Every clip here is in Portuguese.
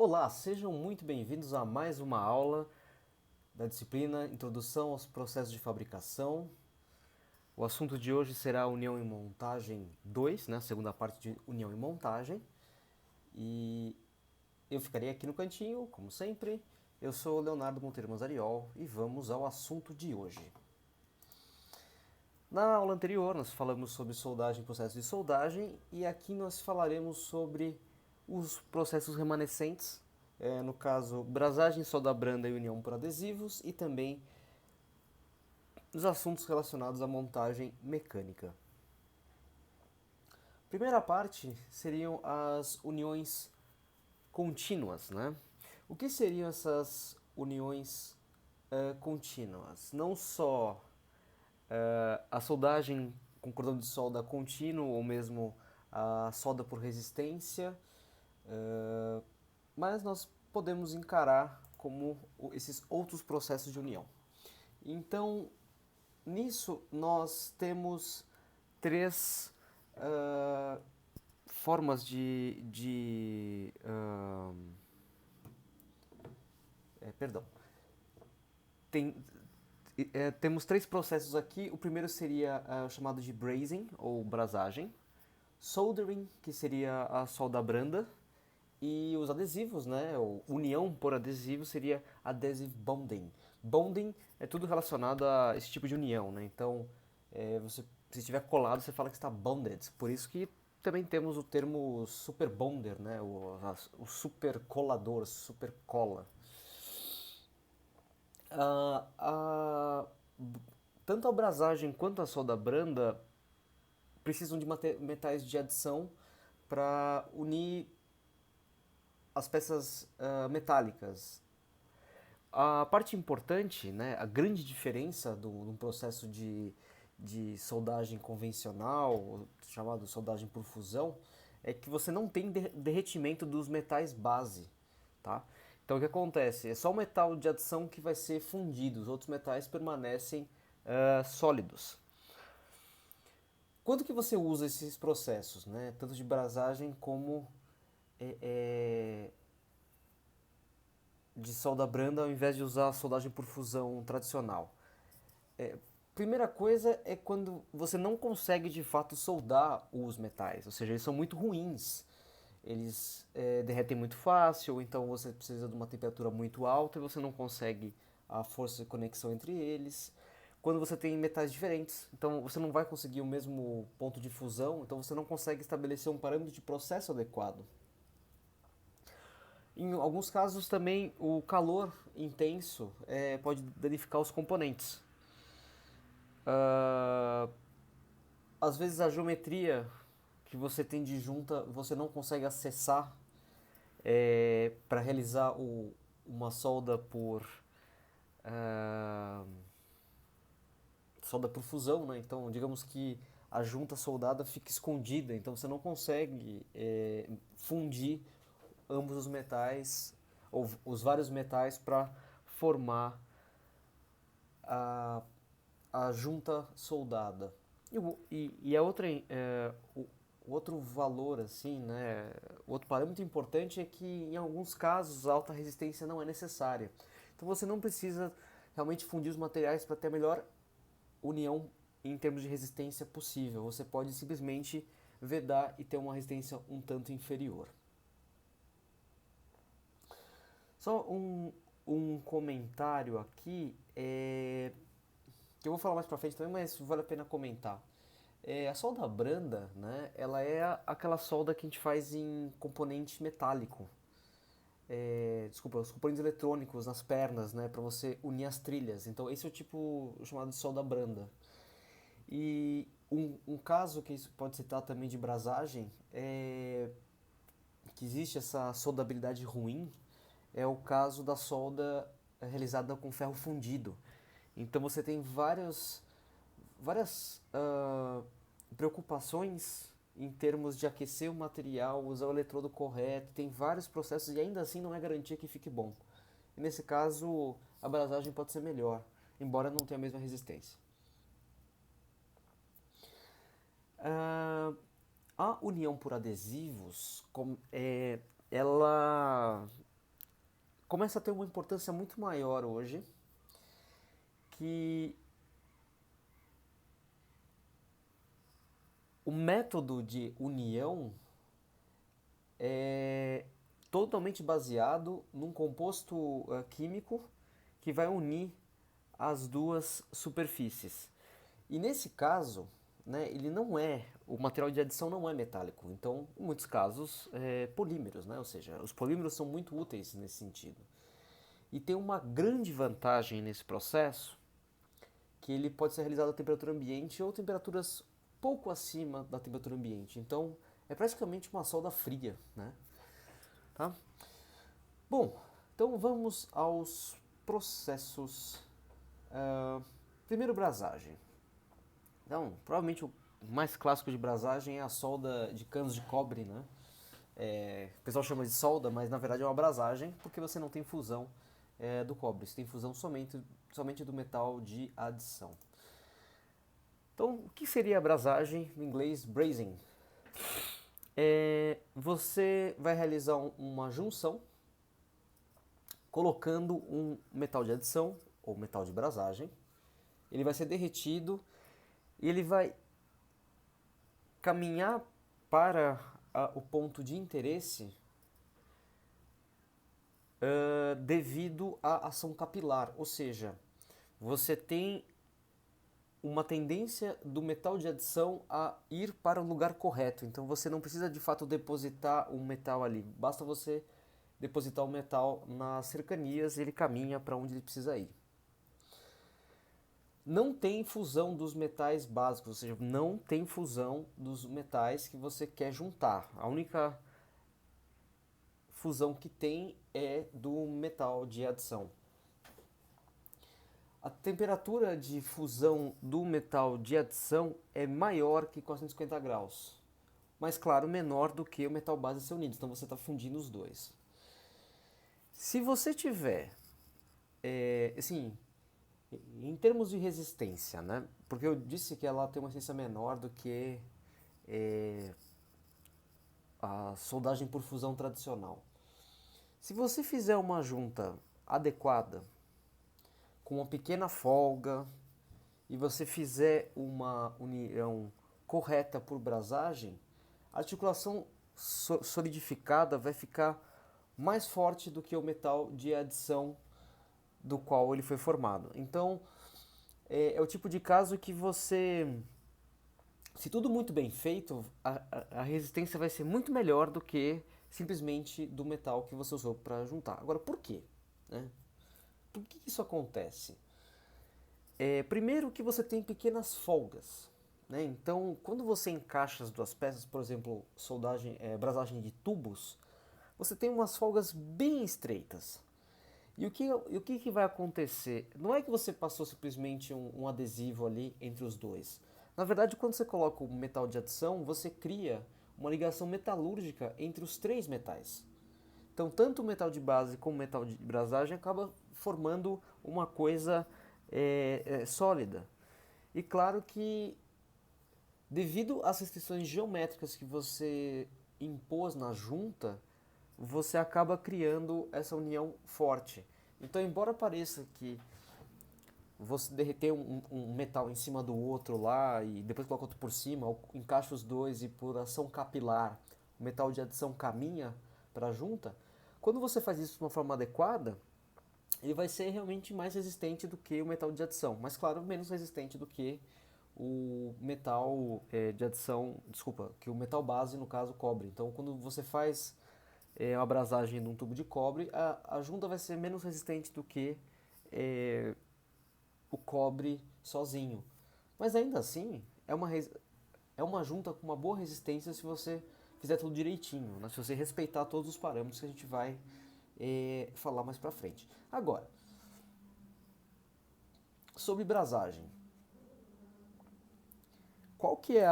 Olá, sejam muito bem-vindos a mais uma aula da disciplina Introdução aos Processos de Fabricação. O assunto de hoje será União e Montagem 2, né, a segunda parte de União e Montagem. E eu ficarei aqui no cantinho, como sempre. Eu sou o Leonardo Monteiro Manzariol e vamos ao assunto de hoje. Na aula anterior nós falamos sobre soldagem e processos de soldagem e aqui nós falaremos sobre os processos remanescentes, no caso brasagem, solda branda e união por adesivos e também os assuntos relacionados à montagem mecânica. Primeira parte seriam as uniões contínuas, né? O que seriam essas uniões contínuas? Não só a soldagem com cordão de solda contínuo ou mesmo a solda por resistência, mas nós podemos encarar como esses outros processos de união. Então, nisso nós temos três formas perdão. Tem, temos três processos aqui. O primeiro seria chamado de brazing, ou brasagem. Soldering, que seria a solda branda. E os adesivos, né? Ou união por adesivo seria adhesive bonding. Bonding é tudo relacionado a esse tipo de união, né? Então, se estiver colado, você fala que está bonded. Por isso que também temos o termo super bonder, né? O super colador, super cola. Ah, a, tanto a brasagem quanto a solda branda precisam de metais de adição para unir as peças metálicas. A parte importante, né, a grande diferença de um processo de soldagem convencional, chamado soldagem por fusão, é que você não tem derretimento dos metais base, tá? Então o que acontece? É só o metal de adição que vai ser fundido, os outros metais permanecem sólidos. Quando que você usa esses processos, né? Tanto de brasagem como é, é, de solda branda, ao invés de usar a soldagem por fusão tradicional? Primeira coisa é quando você não consegue de fato soldar os metais, ou seja, eles são muito ruins. Eles derretem muito fácil, então você precisa de uma temperatura muito alta e você não consegue a força de conexão entre eles. Quando você tem metais diferentes, então você não vai conseguir o mesmo ponto de fusão, então você não consegue estabelecer um parâmetro de processo adequado. Em alguns casos também o calor intenso pode danificar os componentes. Uh, Às vezes a geometria que você tem de junta você não consegue acessar para realizar uma uh, solda por fusão, né? Então digamos que a junta soldada fica escondida, então você não consegue fundir ambos os metais ou os vários metais para formar a, a junta soldada. E a outra, o outro valor, assim, né, o outro parâmetro importante é que em alguns casos a alta resistência não é necessária. Então você não precisa realmente fundir os materiais para ter a melhor união em termos de resistência possível. Você pode simplesmente vedar e ter uma resistência um tanto inferior. Só um comentário aqui, que eu vou falar mais pra frente também, mas vale a pena comentar. A solda branda, né, ela é aquela solda que a gente faz em componente metálico. Desculpa, os componentes eletrônicos nas pernas, né, para você unir as trilhas. Então esse é o tipo chamado de solda branda. E um caso que isso pode citar também de brasagem é que existe essa soldabilidade ruim é o caso da solda realizada com ferro fundido. Então você tem várias preocupações em termos de aquecer o material, usar o eletrodo correto, tem vários processos e ainda assim não é garantia que fique bom. E nesse caso, a abrasagem pode ser melhor, embora não tenha a mesma resistência. A união por adesivos, ela começa a ter uma importância muito maior hoje, que o método de união é totalmente baseado num composto químico que vai unir as duas superfícies. E nesse caso, né, ele não é, o material de adição não é metálico, então, em muitos casos, polímeros, né? Ou seja, os polímeros são muito úteis nesse sentido. E tem uma grande vantagem nesse processo, que ele pode ser realizado a temperatura ambiente ou temperaturas pouco acima da temperatura ambiente. Então, é praticamente uma solda fria, né? Tá? Bom, então vamos aos processos. Primeiro, brasagem. Então, provavelmente o mais clássico de brasagem é a solda de canos de cobre, né? O pessoal chama de solda, mas na verdade é uma brasagem, porque você não tem fusão do cobre, você tem fusão somente do metal de adição. Então, o que seria a brasagem? No inglês, brazing. Você vai realizar uma junção colocando um metal de adição ou metal de brasagem. Ele vai ser derretido e ele vai caminhar para o ponto de interesse devido à ação capilar, ou seja, você tem uma tendência do metal de adição a ir para o lugar correto. Então você não precisa de fato depositar um metal ali, basta você depositar o metal nas cercanias, ele caminha para onde ele precisa ir. Não tem fusão dos metais básicos, ou seja, não tem fusão dos metais que você quer juntar. A única fusão que tem é do metal de adição. A temperatura de fusão do metal de adição é maior que 450 graus, mas claro, menor do que o metal base ser unido, então você está fundindo os dois. Se você tiver, assim, em termos de resistência, né? Porque eu disse que ela tem uma resistência menor do que a soldagem por fusão tradicional. Se você fizer uma junta adequada, com uma pequena folga, e você fizer uma união correta por brasagem, a articulação solidificada vai ficar mais forte do que o metal de adição do qual ele foi formado. Então, é o tipo de caso que você, se tudo muito bem feito, a resistência vai ser muito melhor do que simplesmente do metal que você usou para juntar. Agora, por quê? Né? Por que isso acontece? Primeiro que você tem pequenas folgas. Né? Então, quando você encaixa as duas peças, por exemplo, brasagem de tubos, você tem umas folgas bem estreitas. E o que vai acontecer? Não é que você passou simplesmente um adesivo ali entre os dois. Na verdade, quando você coloca o metal de adição, você cria uma ligação metalúrgica entre os três metais. Então, tanto o metal de base como o metal de brasagem acaba formando uma coisa sólida. E claro que, devido às restrições geométricas que você impôs na junta, você acaba criando essa união forte. Então, embora pareça que você derreter um metal em cima do outro lá e depois coloca outro por cima, ou encaixa os dois e por ação capilar o metal de adição caminha para a junta, quando você faz isso de uma forma adequada, ele vai ser realmente mais resistente do que o metal de adição, mas claro, menos resistente do que o metal de adição, desculpa, que o metal base, no caso, cobre. Então, quando você faz uma abrasagem num tubo de cobre, a junta vai ser menos resistente do que o cobre sozinho. Mas ainda assim, é uma junta com uma boa resistência se você fizer tudo direitinho, né? Se você respeitar todos os parâmetros que a gente vai falar mais pra frente. Agora, sobre brasagem. Qual que é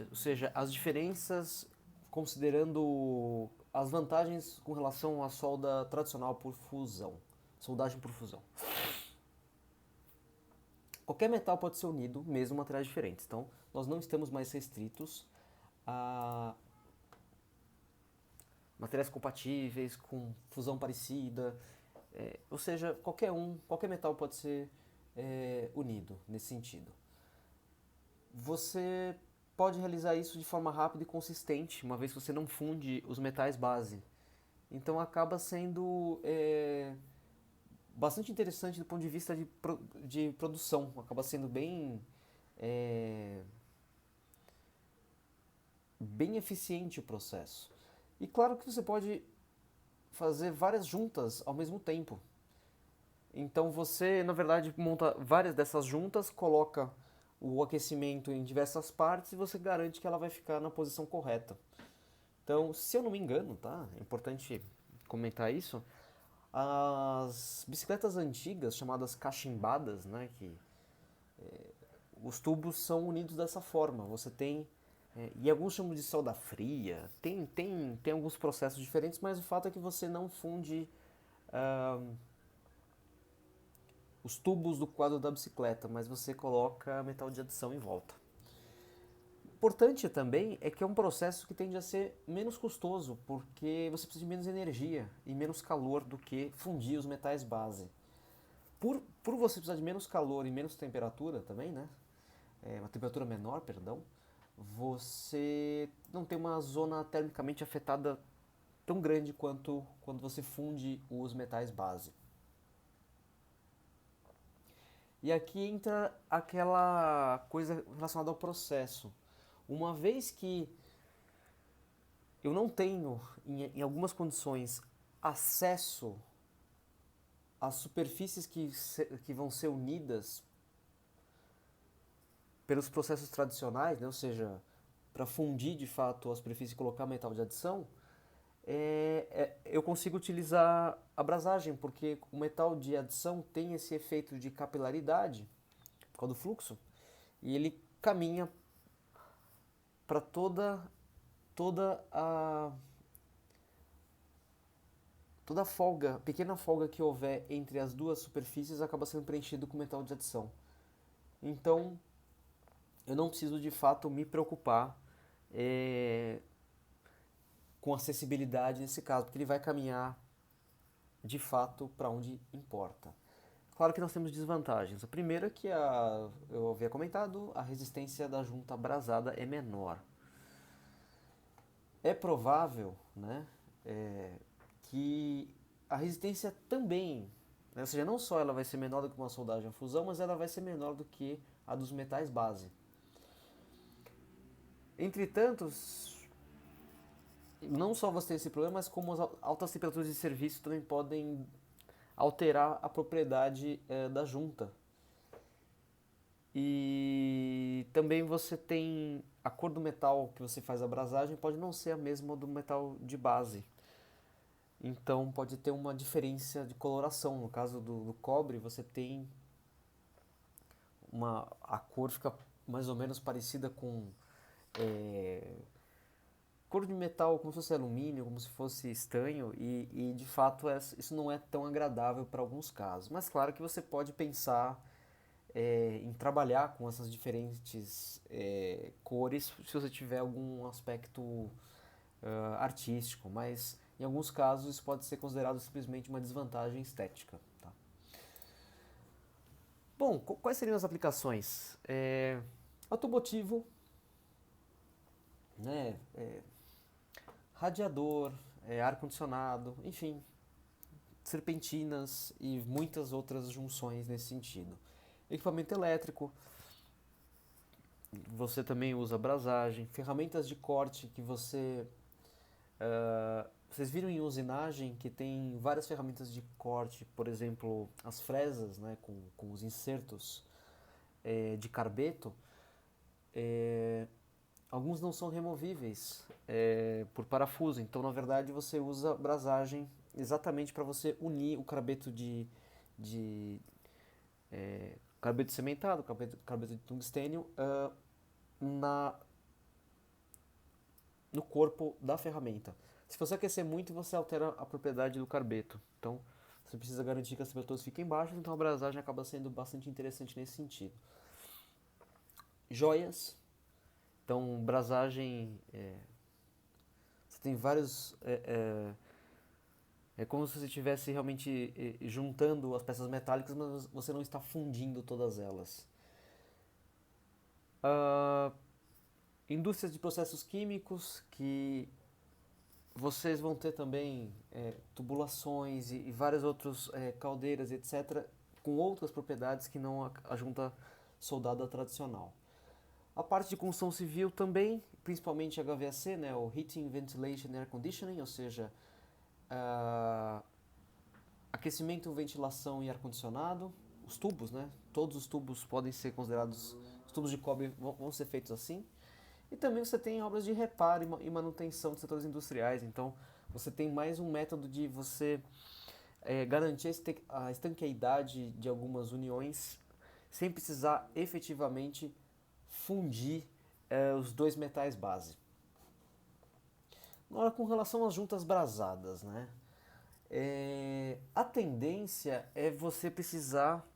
ou seja, as diferenças considerando as vantagens com relação à solda tradicional por fusão, soldagem por fusão? Qualquer metal pode ser unido, mesmo materiais diferentes. Então, nós não estamos mais restritos materiais compatíveis, com fusão parecida, ou seja, qualquer metal pode ser unido nesse sentido. Você pode realizar isso de forma rápida e consistente, uma vez que você não funde os metais base. Então acaba sendo bastante interessante do ponto de vista de produção, acaba sendo é, bem eficiente o processo. E claro que você pode fazer várias juntas ao mesmo tempo. Então você, na verdade, monta várias dessas juntas, coloca o aquecimento em diversas partes e você garante que ela vai ficar na posição correta. Então, se eu não me engano, tá? É importante comentar isso. As bicicletas antigas, chamadas cachimbadas, né, que os tubos são unidos dessa forma. Você tem, e alguns chamam de solda fria, tem alguns processos diferentes, mas o fato é que você não funde ah, os tubos do quadro da bicicleta, mas você coloca metal de adição em volta. Importante também é que é um processo que tende a ser menos custoso, porque você precisa de menos energia e menos calor do que fundir os metais base. Por você precisar de menos calor e menos temperatura também, né? Uma temperatura menor, perdão, você não tem uma zona termicamente afetada tão grande quanto quando você funde os metais base. E aqui entra aquela coisa relacionada ao processo. Uma vez que eu não tenho, em algumas condições, acesso às superfícies que vão ser unidas pelos processos tradicionais, né? Ou seja, para fundir de fato a superfície e colocar metal de adição, eu consigo utilizar a brasagem, porque o metal de adição tem esse efeito de capilaridade, por causa do fluxo, e ele caminha para toda a toda a folga, pequena folga que houver entre as duas superfícies acaba sendo preenchido com metal de adição. Então, eu não preciso de fato me preocupar com acessibilidade nesse caso, porque ele vai caminhar de fato para onde importa. Claro que nós temos desvantagens. A primeira é que eu havia comentado, a resistência da junta abrasada é menor. É provável, né, que a resistência também, né, ou seja, não só ela vai ser menor do que uma soldagem a fusão, mas ela vai ser menor do que a dos metais base. Entretanto, não só você tem esse problema, mas como as altas temperaturas de serviço também podem alterar a propriedade da junta. E também você tem a cor do metal que você faz a abrasagem pode não ser a mesma do metal de base. Então pode ter uma diferença de coloração. No caso do cobre, você tem a cor fica mais ou menos parecida com cor de metal, como se fosse alumínio, como se fosse estanho, e de fato isso não é tão agradável para alguns casos. Mas claro que você pode pensar em trabalhar com essas diferentes cores se você tiver algum aspecto artístico, mas em alguns casos isso pode ser considerado simplesmente uma desvantagem estética. Tá? Bom, quais seriam as aplicações? Automotivo, né, radiador, ar-condicionado, enfim, serpentinas e muitas outras junções nesse sentido. Equipamento elétrico, você também usa abrasagem, ferramentas de corte que vocês viram em usinagem que tem várias ferramentas de corte, por exemplo, as fresas, né, com os insertos de carbeto, alguns não são removíveis por parafuso, então na verdade você usa abrasagem exatamente para você unir o carbeto de carbeto cimentado, carbeto de tungstênio na, no corpo da ferramenta. Se você aquecer muito, você altera a propriedade do carbeto. Então, você precisa garantir que as temperaturas fiquem baixas, então a abrasagem acaba sendo bastante interessante nesse sentido. Joias. Então, brasagem, você tem vários... É como se você estivesse realmente juntando as peças metálicas, mas você não está fundindo todas elas. Ah, indústrias de processos químicos, que vocês vão ter também tubulações e várias outras caldeiras, etc., com outras propriedades que não a junta soldada tradicional. A parte de construção civil também, principalmente HVAC, né, o Heating, Ventilation and Air Conditioning, ou seja, aquecimento, ventilação e ar-condicionado, os tubos, né, todos os tubos podem ser considerados, os tubos de cobre vão ser feitos assim. E também você tem obras de reparo e manutenção de setores industriais, então você tem mais um método de você garantir a estanqueidade de algumas uniões sem precisar efetivamente fundir os dois metais base. Agora, com relação às juntas brasadas, né? A tendência é você precisar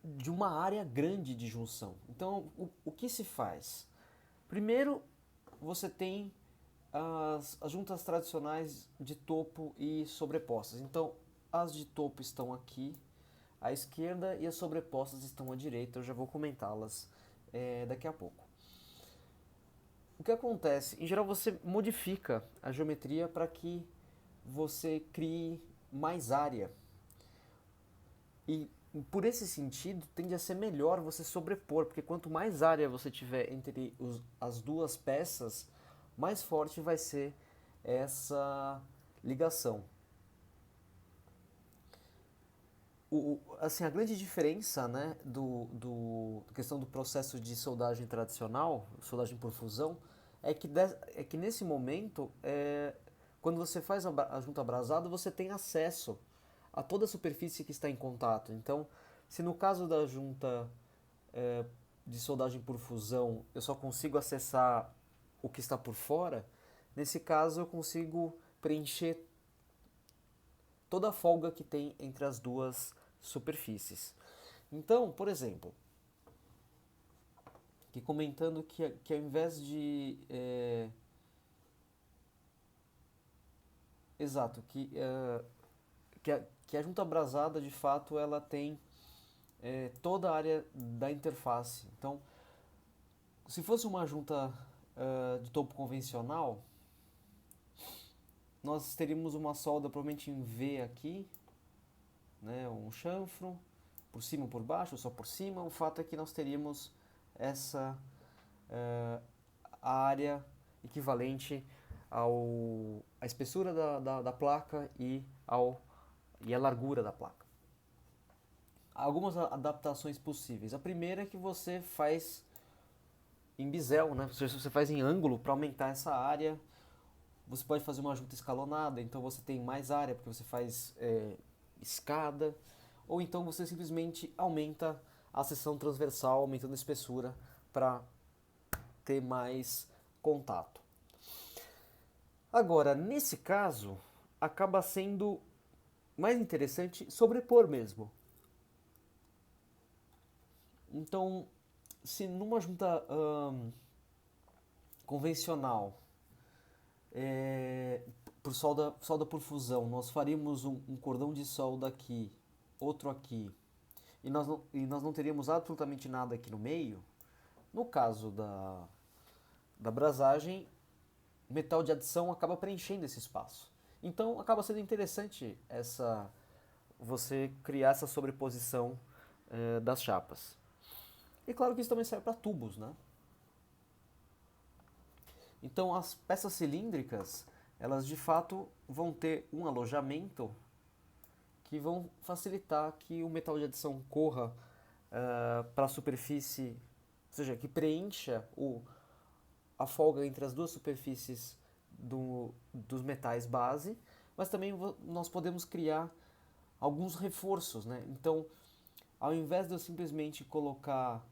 de uma área grande de junção. Então, o que se faz? Primeiro, você tem as juntas tradicionais de topo e sobrepostas. Então, as de topo estão aqui à esquerda e as sobrepostas estão à direita. Eu já vou comentá-las daqui a pouco. O que acontece? Em geral, você modifica a geometria para que você crie mais área. E por esse sentido, tende a ser melhor você sobrepor, porque quanto mais área você tiver entre as duas peças, mais forte vai ser essa ligação. Assim, a grande diferença, né, da questão do processo de soldagem tradicional, soldagem por fusão, é que nesse momento, quando você faz a junta abrasada, você tem acesso a toda a superfície que está em contato. Então, se no caso da junta de soldagem por fusão eu só consigo acessar o que está por fora, nesse caso eu consigo preencher toda a folga que tem entre as duas superfícies. Então, por exemplo, que comentando que ao invés de... exato, que a junta abrasada de fato ela tem toda a área da interface. Então, se fosse uma junta de topo convencional, nós teríamos uma solda provavelmente em V aqui, né, um chanfro, por cima ou por baixo, ou só por cima. O fato é que nós teríamos essa área equivalente à espessura da placa e a largura da placa. Há algumas adaptações possíveis. A primeira é que você faz em bisel, né? Você faz em ângulo para aumentar essa área. Você pode fazer uma junta escalonada, então você tem mais área porque você faz escada. Ou então você simplesmente aumenta a seção transversal, aumentando a espessura para ter mais contato. Agora, nesse caso, acaba sendo mais interessante sobrepor mesmo. Então, se numa junta convencional, por solda por fusão, nós faríamos um cordão de solda aqui, outro aqui, e nós não teríamos absolutamente nada aqui no meio, no caso da brasagem, o metal de adição acaba preenchendo esse espaço. Então acaba sendo interessante você criar essa sobreposição das chapas. E claro que isso também serve para tubos, né? Então as peças cilíndricas, elas de fato vão ter um alojamento que vão facilitar que o metal de adição corra para a superfície, ou seja, que preencha a folga entre as duas superfícies dos metais base, mas também nós podemos criar alguns reforços, né? Então, ao invés de eu simplesmente colocar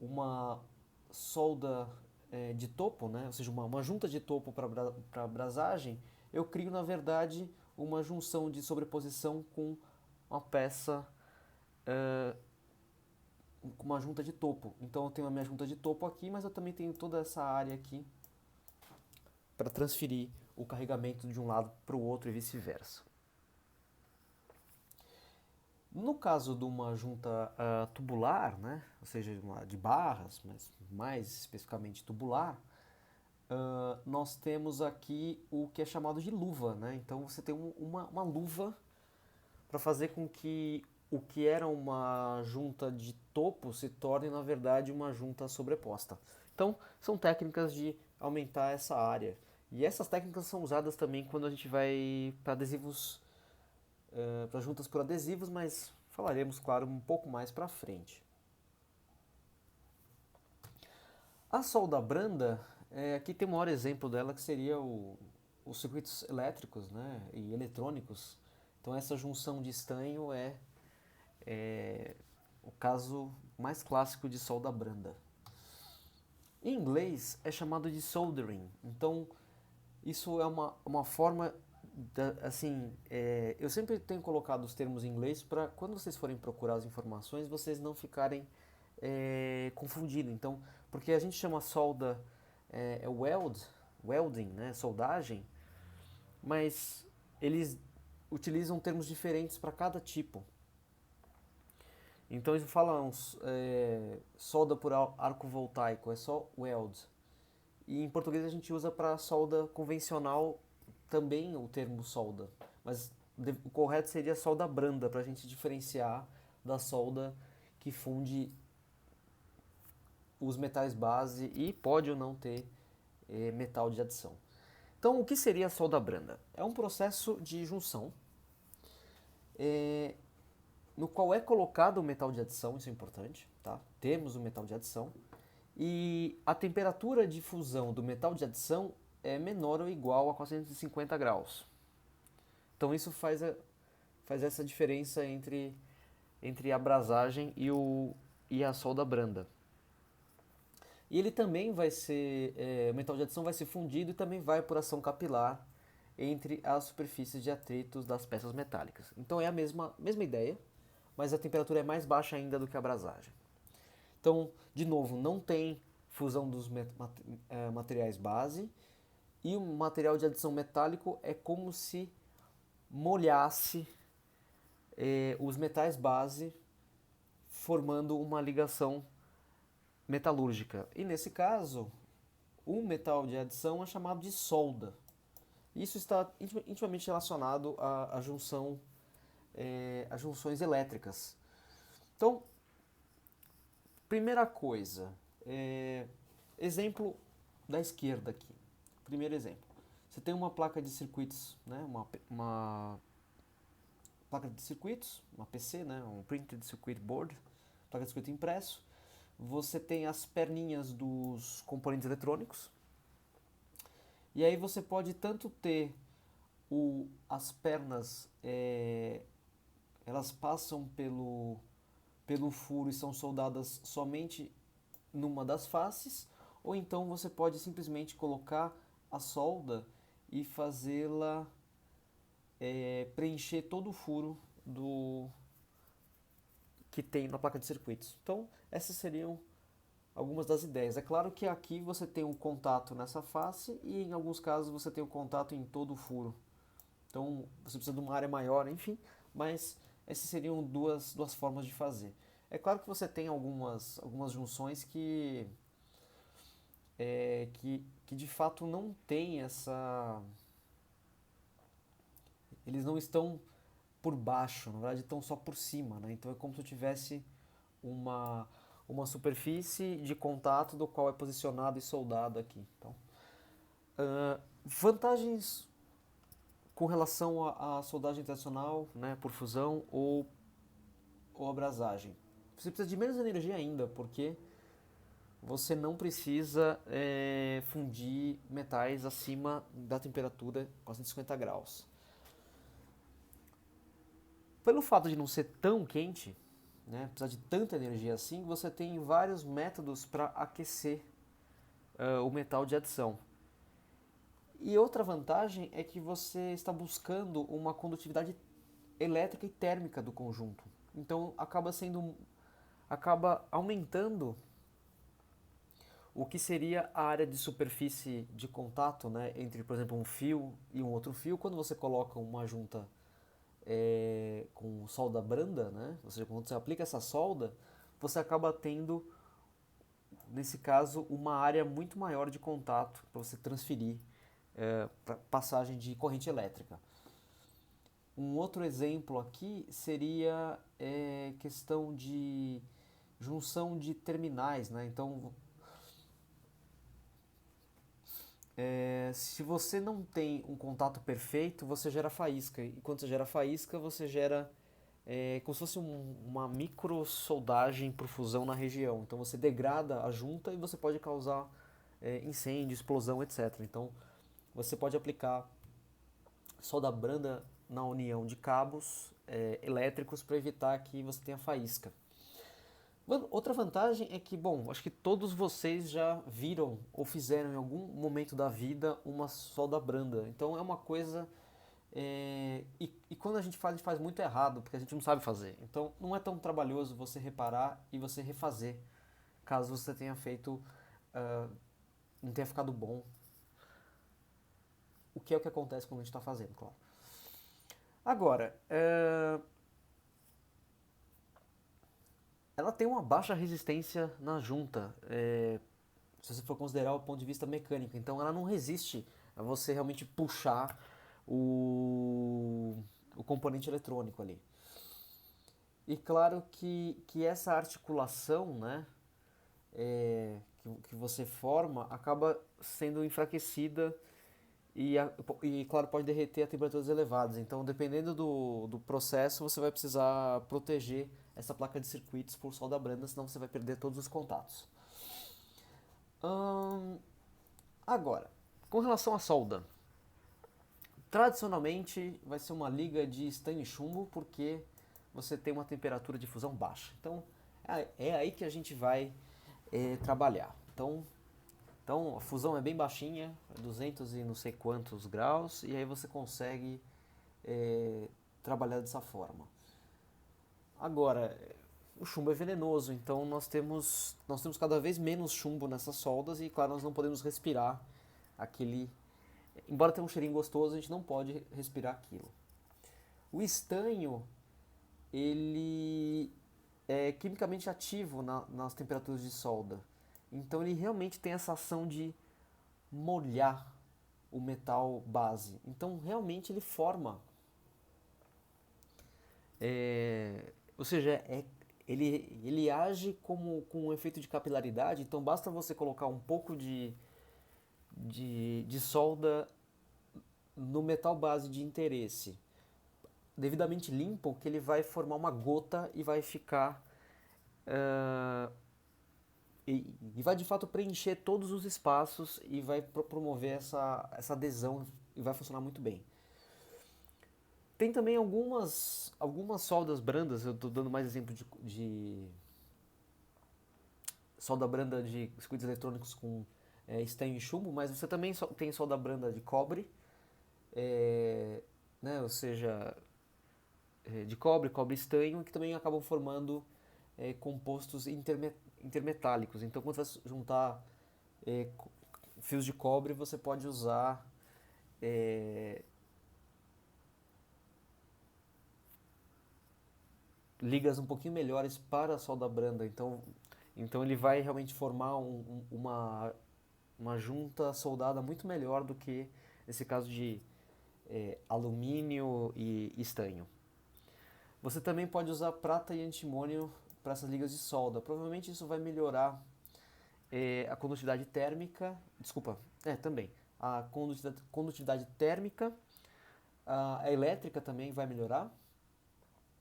uma solda de topo, né? Ou seja, uma junta de topo para brasagem, eu crio, na verdade, uma junção de sobreposição com uma peça uma junta de topo. Então eu tenho a minha junta de topo aqui, mas eu também tenho toda essa área aqui para transferir o carregamento de um lado para o outro e vice-versa. No caso de uma junta tubular, né, ou seja, de barras, mas mais especificamente tubular, nós temos aqui o que é chamado de luva. Né? Então você tem uma luva para fazer com que o que era uma junta de topo se torne, na verdade, uma junta sobreposta. Então, são técnicas de aumentar essa área. E essas técnicas são usadas também quando a gente vai para adesivos, para juntas por adesivos, mas falaremos, claro, um pouco mais para frente. A solda branda, aqui tem o maior exemplo dela, que seria os circuitos elétricos, né, e eletrônicos. Então essa junção de estanho é o caso mais clássico de solda branda. Em inglês é chamado de soldering. Então isso é uma forma, assim, eu sempre tenho colocado os termos em inglês para quando vocês forem procurar as informações vocês não ficarem confundidos. Então, porque a gente chama solda welding, né, soldagem, mas eles utilizam termos diferentes para cada tipo. Então eles falam solda por arco voltaico, é só weld. E em português a gente usa para solda convencional também o termo solda. Mas o correto seria solda branda, para a gente diferenciar da solda que funde os metais base e pode ou não ter metal de adição. Então, o que seria a solda branda? É um processo de junção no qual é colocado o metal de adição, isso é importante, tá? Temos o metal de adição, e a temperatura de fusão do metal de adição é menor ou igual a 450 graus. Então isso faz essa diferença entre a abrasagem e a solda branda. E ele também vai ser, o metal de adição vai ser fundido e também vai por ação capilar entre as superfícies de atritos das peças metálicas. Então é a mesma ideia, mas a temperatura é mais baixa ainda do que a abrasagem. Então, de novo, não tem fusão dos materiais base e o material de adição metálico é como se molhasse os metais base formando uma ligação metalúrgica. E nesse caso, o metal de adição é chamado de solda. Isso está intimamente relacionado à junção, a junções elétricas. Então, primeira coisa, exemplo da esquerda aqui. Primeiro exemplo. Você tem uma placa de circuitos, né? uma placa de circuitos, uma PC, né? Um Printed Circuit Board, placa de circuito impresso. Você tem as perninhas dos componentes eletrônicos. E aí você pode tanto ter as pernas, elas passam pelo furo e são soldadas somente numa das faces, ou então você pode simplesmente colocar a solda e fazê-la preencher todo o furo que tem na placa de circuitos. Então, essas seriam algumas das ideias. É claro que aqui você tem um contato nessa face e em alguns casos você tem um contato em todo o furo. Então, você precisa de uma área maior, enfim, mas essas seriam duas formas de fazer. É claro que você tem algumas junções que de fato não tem essa... Eles não estão por baixo, na verdade estão só por cima, né? Então é como se eu tivesse uma superfície de contato do qual é posicionado e soldado aqui. Então, vantagens com relação à soldagem tradicional, né, por fusão ou abrasagem. Você precisa de menos energia ainda, porque você não precisa fundir metais acima da temperatura 450 graus. Pelo fato de não ser tão quente, né, precisar de tanta energia assim, você tem vários métodos para aquecer o metal de adição. E outra vantagem é que você está buscando uma condutividade elétrica e térmica do conjunto. Então acaba sendo acaba aumentando o que seria a área de superfície de contato, né, entre, por exemplo, um fio e um outro fio. Quando você coloca uma junta com solda branda, né, ou seja, quando você aplica essa solda, você acaba tendo, nesse caso, uma área muito maior de contato para você transferir para passagem de corrente elétrica. Um outro exemplo aqui seria questão de junção de terminais, né? Então, se você não tem um contato perfeito, você gera faísca. E quando você gera faísca, você gera como se fosse uma micro soldagem por fusão na região. Então você degrada a junta e você pode causar incêndio, explosão, etc. Então você pode aplicar solda branda na união de cabos elétricos para evitar que você tenha faísca. Outra vantagem é que, bom, acho que todos vocês já viram ou fizeram em algum momento da vida uma solda branda. Então é uma coisa. E quando a gente faz muito errado, porque a gente não sabe fazer. Então não é tão trabalhoso você reparar e você refazer, caso você tenha feito. Não tenha ficado bom. O que é o que acontece quando a gente está fazendo, claro. Agora, ela tem uma baixa resistência na junta, se você for considerar o ponto de vista mecânico. Então ela não resiste a você realmente puxar o componente eletrônico ali. E claro que essa articulação, né, que você forma acaba sendo enfraquecida e, claro, pode derreter a temperaturas elevadas. Então, dependendo do processo, você vai precisar proteger essa placa de circuitos por solda branda, senão você vai perder todos os contatos. Agora, com relação à solda, tradicionalmente vai ser uma liga de estanho e chumbo, porque você tem uma temperatura de fusão baixa. Então, é aí que a gente vai trabalhar. Então a fusão é bem baixinha, 200 e não sei quantos graus, e aí você consegue trabalhar dessa forma. Agora, o chumbo é venenoso, então nós temos cada vez menos chumbo nessas soldas e, claro, nós não podemos respirar aquele. Embora tenha um cheirinho gostoso, a gente não pode respirar aquilo. O estanho, ele é quimicamente ativo nas temperaturas de solda. Então ele realmente tem essa ação de molhar o metal base. Então realmente ele forma. Ou seja, ele age como com um efeito de capilaridade. Então basta você colocar um pouco de solda no metal base de interesse, devidamente limpo, que ele vai formar uma gota e vai ficar. E vai de fato preencher todos os espaços e vai promover essa adesão e vai funcionar muito bem. Tem também algumas soldas brandas, eu estou dando mais exemplo de solda branda de circuitos eletrônicos com estanho e chumbo, mas você também tem solda branda de cobre, né, ou seja, de cobre estanho, que também acabam formando compostos intermetálicos. Então, quando você juntar fios de cobre, você pode usar ligas um pouquinho melhores para a solda branda. Então ele vai realmente formar uma junta soldada muito melhor do que nesse caso de alumínio e estanho. Você também pode usar prata e antimônio para essas ligas de solda. Provavelmente isso vai melhorar a condutividade térmica, também, a condutividade térmica, a elétrica também vai melhorar.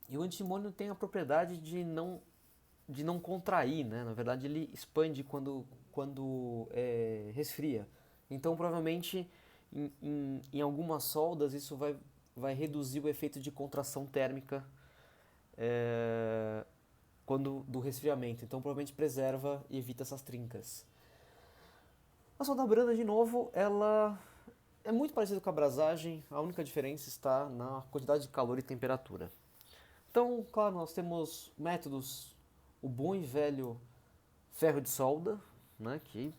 E o antimônio tem a propriedade de não contrair, né? Na verdade ele expande quando resfria. Então provavelmente em algumas soldas isso vai reduzir o efeito de contração térmica do resfriamento. Então provavelmente preserva e evita essas trincas. A solda branda, de novo, ela é muito parecida com a abrasagem, a única diferença está na quantidade de calor e temperatura. Então, claro, nós temos métodos o bom e velho ferro de solda, né, que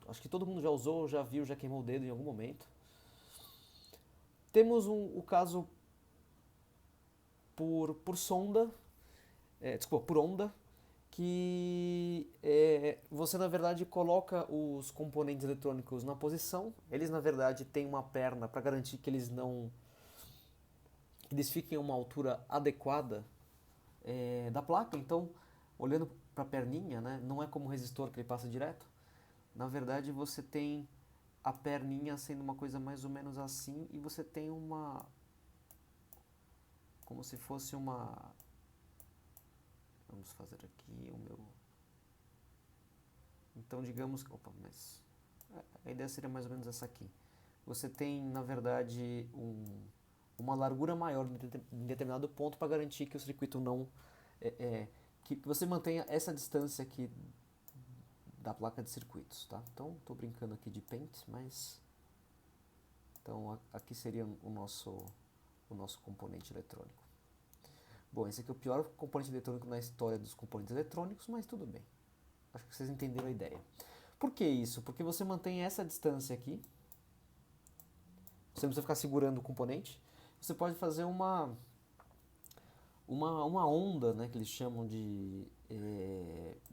acho que todo mundo já usou, já viu, já queimou o dedo em algum momento. Temos o caso por sonda, desculpa, por onda, que você na verdade coloca os componentes eletrônicos na posição. Eles na verdade têm uma perna para garantir que eles fiquem a uma altura adequada da placa. Então, olhando para a perninha, né, não é como o resistor que ele passa direto. Na verdade, você tem a perninha sendo uma coisa mais ou menos assim, e você tem como se fosse vamos fazer aqui o meu, então digamos, opa, mas a ideia seria mais ou menos essa aqui. Você tem, na verdade, uma largura maior em determinado ponto para garantir que o circuito não, que você mantenha essa distância aqui da placa de circuitos, tá? Então, estou brincando aqui de Paint, mas então aqui seria o nosso componente eletrônico. Bom, esse aqui é o pior componente eletrônico na história dos componentes eletrônicos, mas tudo bem. Acho que vocês entenderam a ideia. Por que isso? Porque você mantém essa distância aqui. Você não precisa ficar segurando o componente. Você pode fazer uma onda, né, que eles chamam de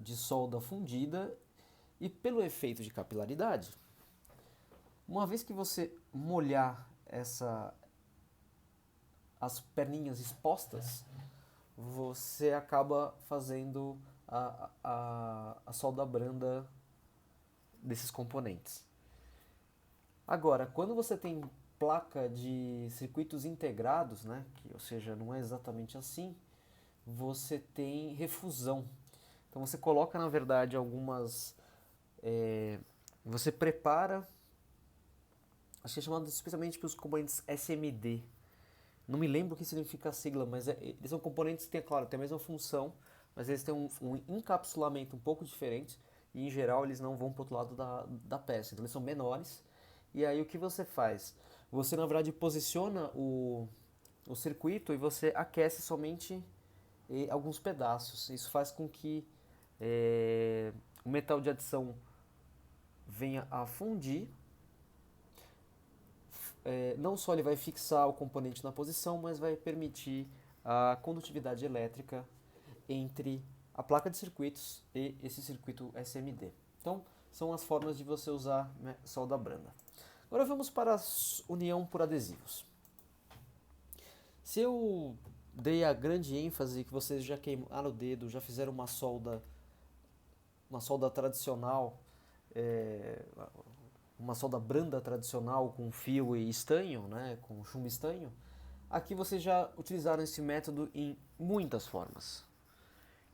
solda fundida, e pelo efeito de capilaridade, uma vez que você molhar as perninhas expostas, você acaba fazendo a solda branda desses componentes. Agora, quando você tem placa de circuitos integrados, né, ou seja, não é exatamente assim, você tem refusão. Então você coloca, na verdade, você prepara, acho que é chamado especialmente para os componentes SMD. Não me lembro o que significa a sigla, mas eles são componentes que têm, claro, tem a mesma função, mas eles têm um encapsulamento um pouco diferente, e em geral eles não vão para o outro lado da peça, então eles são menores. E aí o que você faz? Você na verdade posiciona o circuito e você aquece somente alguns pedaços. Isso faz com que o metal de adição venha a fundir. Não só ele vai fixar o componente na posição, mas vai permitir a condutividade elétrica entre a placa de circuitos e esse circuito SMD. Então, são as formas de você usar, né, solda branda. Agora vamos para a união por adesivos. Se eu dei a grande ênfase que vocês já queimaram o dedo, já fizeram uma solda tradicional, uma solda branda tradicional com fio e estanho, né, com chumbo estanho, aqui vocês já utilizaram esse método em muitas formas,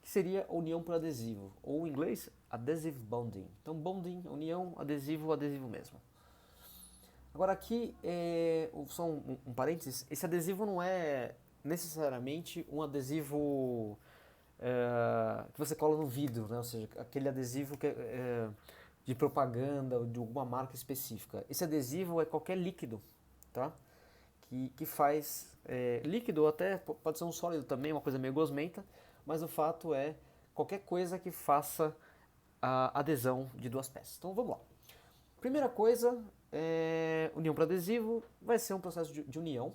que seria união por adesivo, ou em inglês, adhesive bonding. Então, bonding, união, adesivo, adesivo mesmo. Agora aqui, só um parênteses, esse adesivo não é necessariamente um adesivo que você cola no vidro, né? Ou seja, aquele adesivo que de propaganda de alguma marca específica. Esse adesivo é qualquer líquido, tá? Que faz líquido, ou até pode ser um sólido também, uma coisa meio gosmenta, mas o fato é qualquer coisa que faça a adesão de duas peças. Então vamos lá. Primeira coisa, união para adesivo vai ser um processo de união,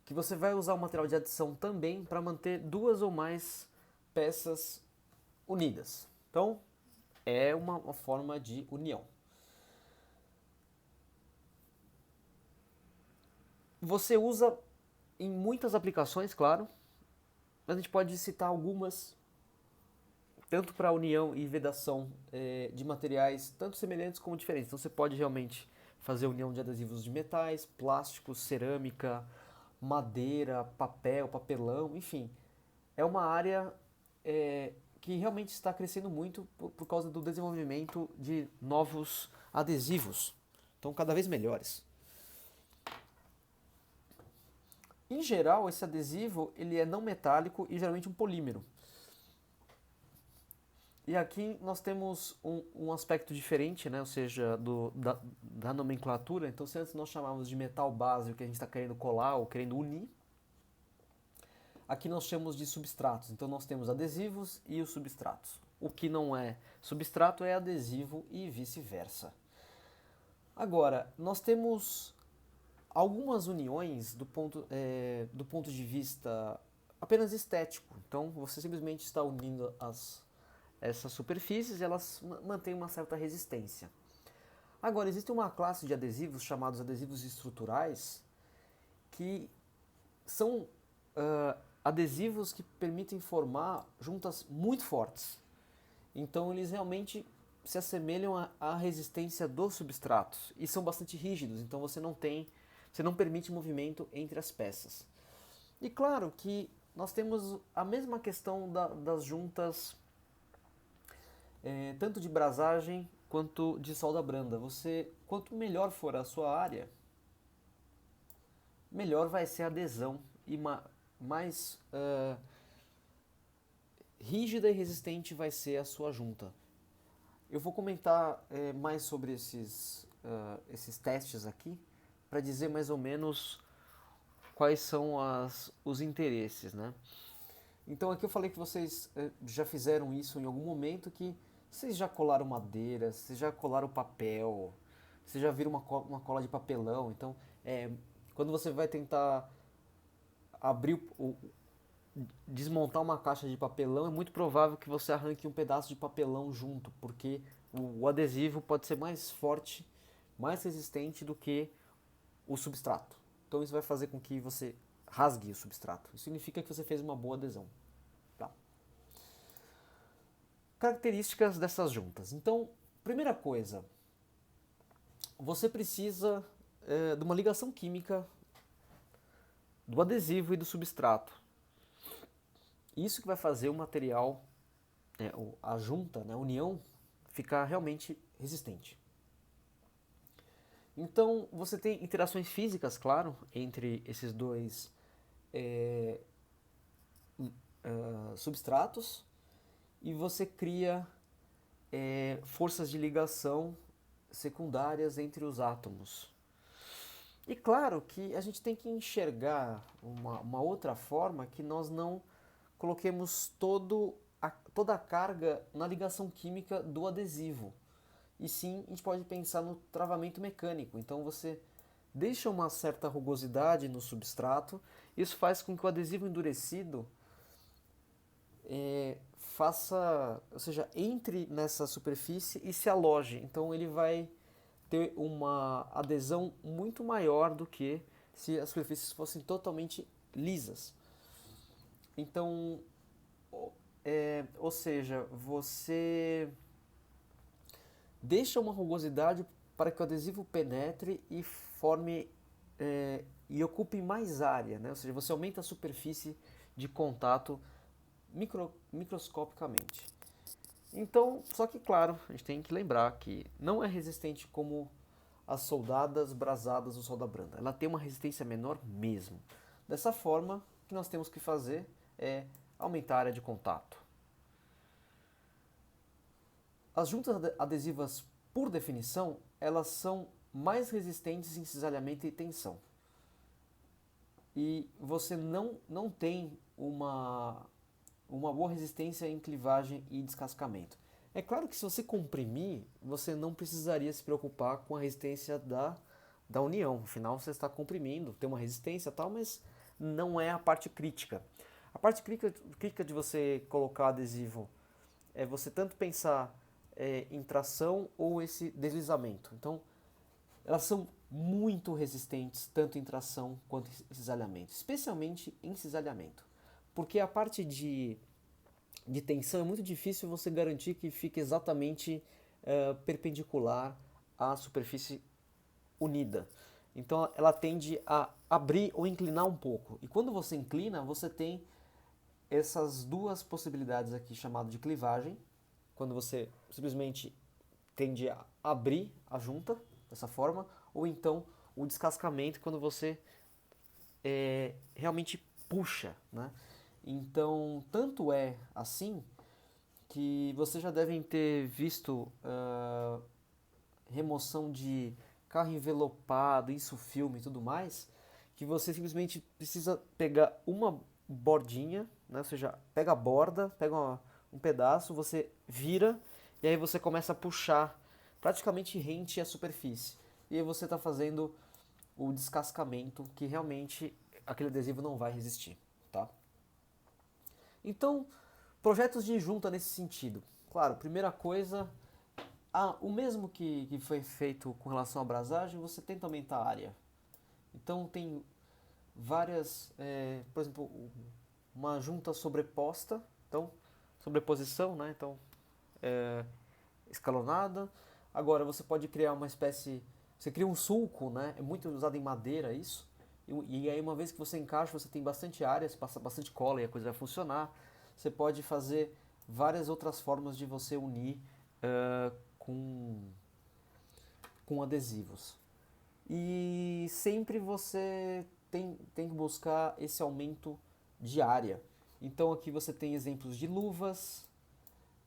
que você vai usar o material de adição também para manter duas ou mais peças unidas. Então, é uma forma de união. Você usa em muitas aplicações, claro, mas a gente pode citar algumas, tanto para união e vedação de materiais tanto semelhantes como diferentes. Então você pode realmente fazer união de adesivos de metais, plásticos, cerâmica, madeira, papel, papelão, enfim. É uma área que realmente está crescendo muito por causa do desenvolvimento de novos adesivos. Então, cada vez melhores. Em geral, esse adesivo ele é não metálico e geralmente um polímero. E aqui nós temos um aspecto diferente, né? Ou seja, da nomenclatura. Então, se antes nós chamávamos de metal base o que a gente está querendo colar ou querendo unir, aqui nós chamamos de substratos. Então nós temos adesivos e os substratos. O que não é substrato é adesivo e vice-versa. Agora, nós temos algumas uniões do ponto de vista apenas estético. Então você simplesmente está unindo essas superfícies e elas mantêm uma certa resistência. Agora, existe uma classe de adesivos chamados adesivos estruturais que são adesivos que permitem formar juntas muito fortes. Então eles realmente se assemelham à resistência dos substratos e são bastante rígidos, então você não permite movimento entre as peças. E claro que nós temos a mesma questão das juntas, tanto de brasagem quanto de solda branda. Quanto melhor for a sua área, melhor vai ser a adesão e mais rígida e resistente vai ser a sua junta. Eu vou comentar mais sobre esses testes aqui para dizer mais ou menos quais são os interesses, né? Então aqui eu falei que vocês já fizeram isso em algum momento, que vocês já colaram madeira, vocês já colaram papel, vocês já viram uma cola de papelão. Então, quando você vai tentar abrir desmontar uma caixa de papelão, é muito provável que você arranque um pedaço de papelão junto, porque o adesivo pode ser mais forte, mais resistente do que o substrato. Então isso vai fazer com que você rasgue o substrato. Isso significa que você fez uma boa adesão. Tá. Características dessas juntas. Então, primeira coisa, você precisa de uma ligação química do adesivo e do substrato. Isso que vai fazer o material, a junta, a união, ficar realmente resistente. Então, você tem interações físicas, claro, entre esses dois substratos, e você cria forças de ligação secundárias entre os átomos. E claro que a gente tem que enxergar uma outra forma, que nós não coloquemos toda a carga na ligação química do adesivo. E sim, a gente pode pensar no travamento mecânico. Então você deixa uma certa rugosidade no substrato, isso faz com que o adesivo endurecido ou seja, entre nessa superfície e se aloje. Então ele vai ter uma adesão muito maior do que se as superfícies fossem totalmente lisas. Então, ou seja, você deixa uma rugosidade para que o adesivo penetre e forme e ocupe mais área, né? Ou seja, você aumenta a superfície de contato microscopicamente. Então, só que claro, a gente tem que lembrar que não é resistente como as soldadas, brasadas ou solda branda. Ela tem uma resistência menor mesmo. Dessa forma, o que nós temos que fazer é aumentar a área de contato. As juntas adesivas, por definição, elas são mais resistentes em cisalhamento e tensão. E você não tem uma boa resistência em clivagem e descascamento. É claro que se você comprimir, você não precisaria se preocupar com a resistência da união. Afinal, você está comprimindo, tem uma resistência e tal, mas não é a parte crítica. A parte crítica de você colocar adesivo é você tanto pensar em tração ou esse deslizamento. Então, elas são muito resistentes, tanto em tração quanto em cisalhamento, especialmente em cisalhamento. Porque a parte de tensão é muito difícil você garantir que fique exatamente perpendicular à superfície unida. Então ela tende a abrir ou inclinar um pouco. E quando você inclina, você tem essas duas possibilidades aqui chamadas de clivagem, quando você simplesmente tende a abrir a junta dessa forma, ou então o descascamento, quando você realmente puxa, né? Então, tanto é assim que vocês já devem ter visto remoção de carro envelopado, isso filme e tudo mais, que você simplesmente precisa pegar bordinha, né? Ou seja, pega a borda, pega um pedaço, você vira e aí você começa a puxar praticamente rente à superfície. E aí você está fazendo o descascamento que realmente aquele adesivo não vai resistir, tá? Então, projetos de junta nesse sentido. Claro, primeira coisa, o mesmo que foi feito com relação à abrasagem, você tenta aumentar a área. Então tem várias, por exemplo, uma junta sobreposta, então sobreposição, né? Então escalonada. Agora você pode criar uma espécie, você cria um sulco, né? É muito usado em madeira isso. E aí uma vez que você encaixa, você tem bastante área, você passa bastante cola e a coisa vai funcionar. Você pode fazer várias outras formas de você unir com adesivos. E sempre você tem que buscar esse aumento de área. Então aqui você tem exemplos de luvas.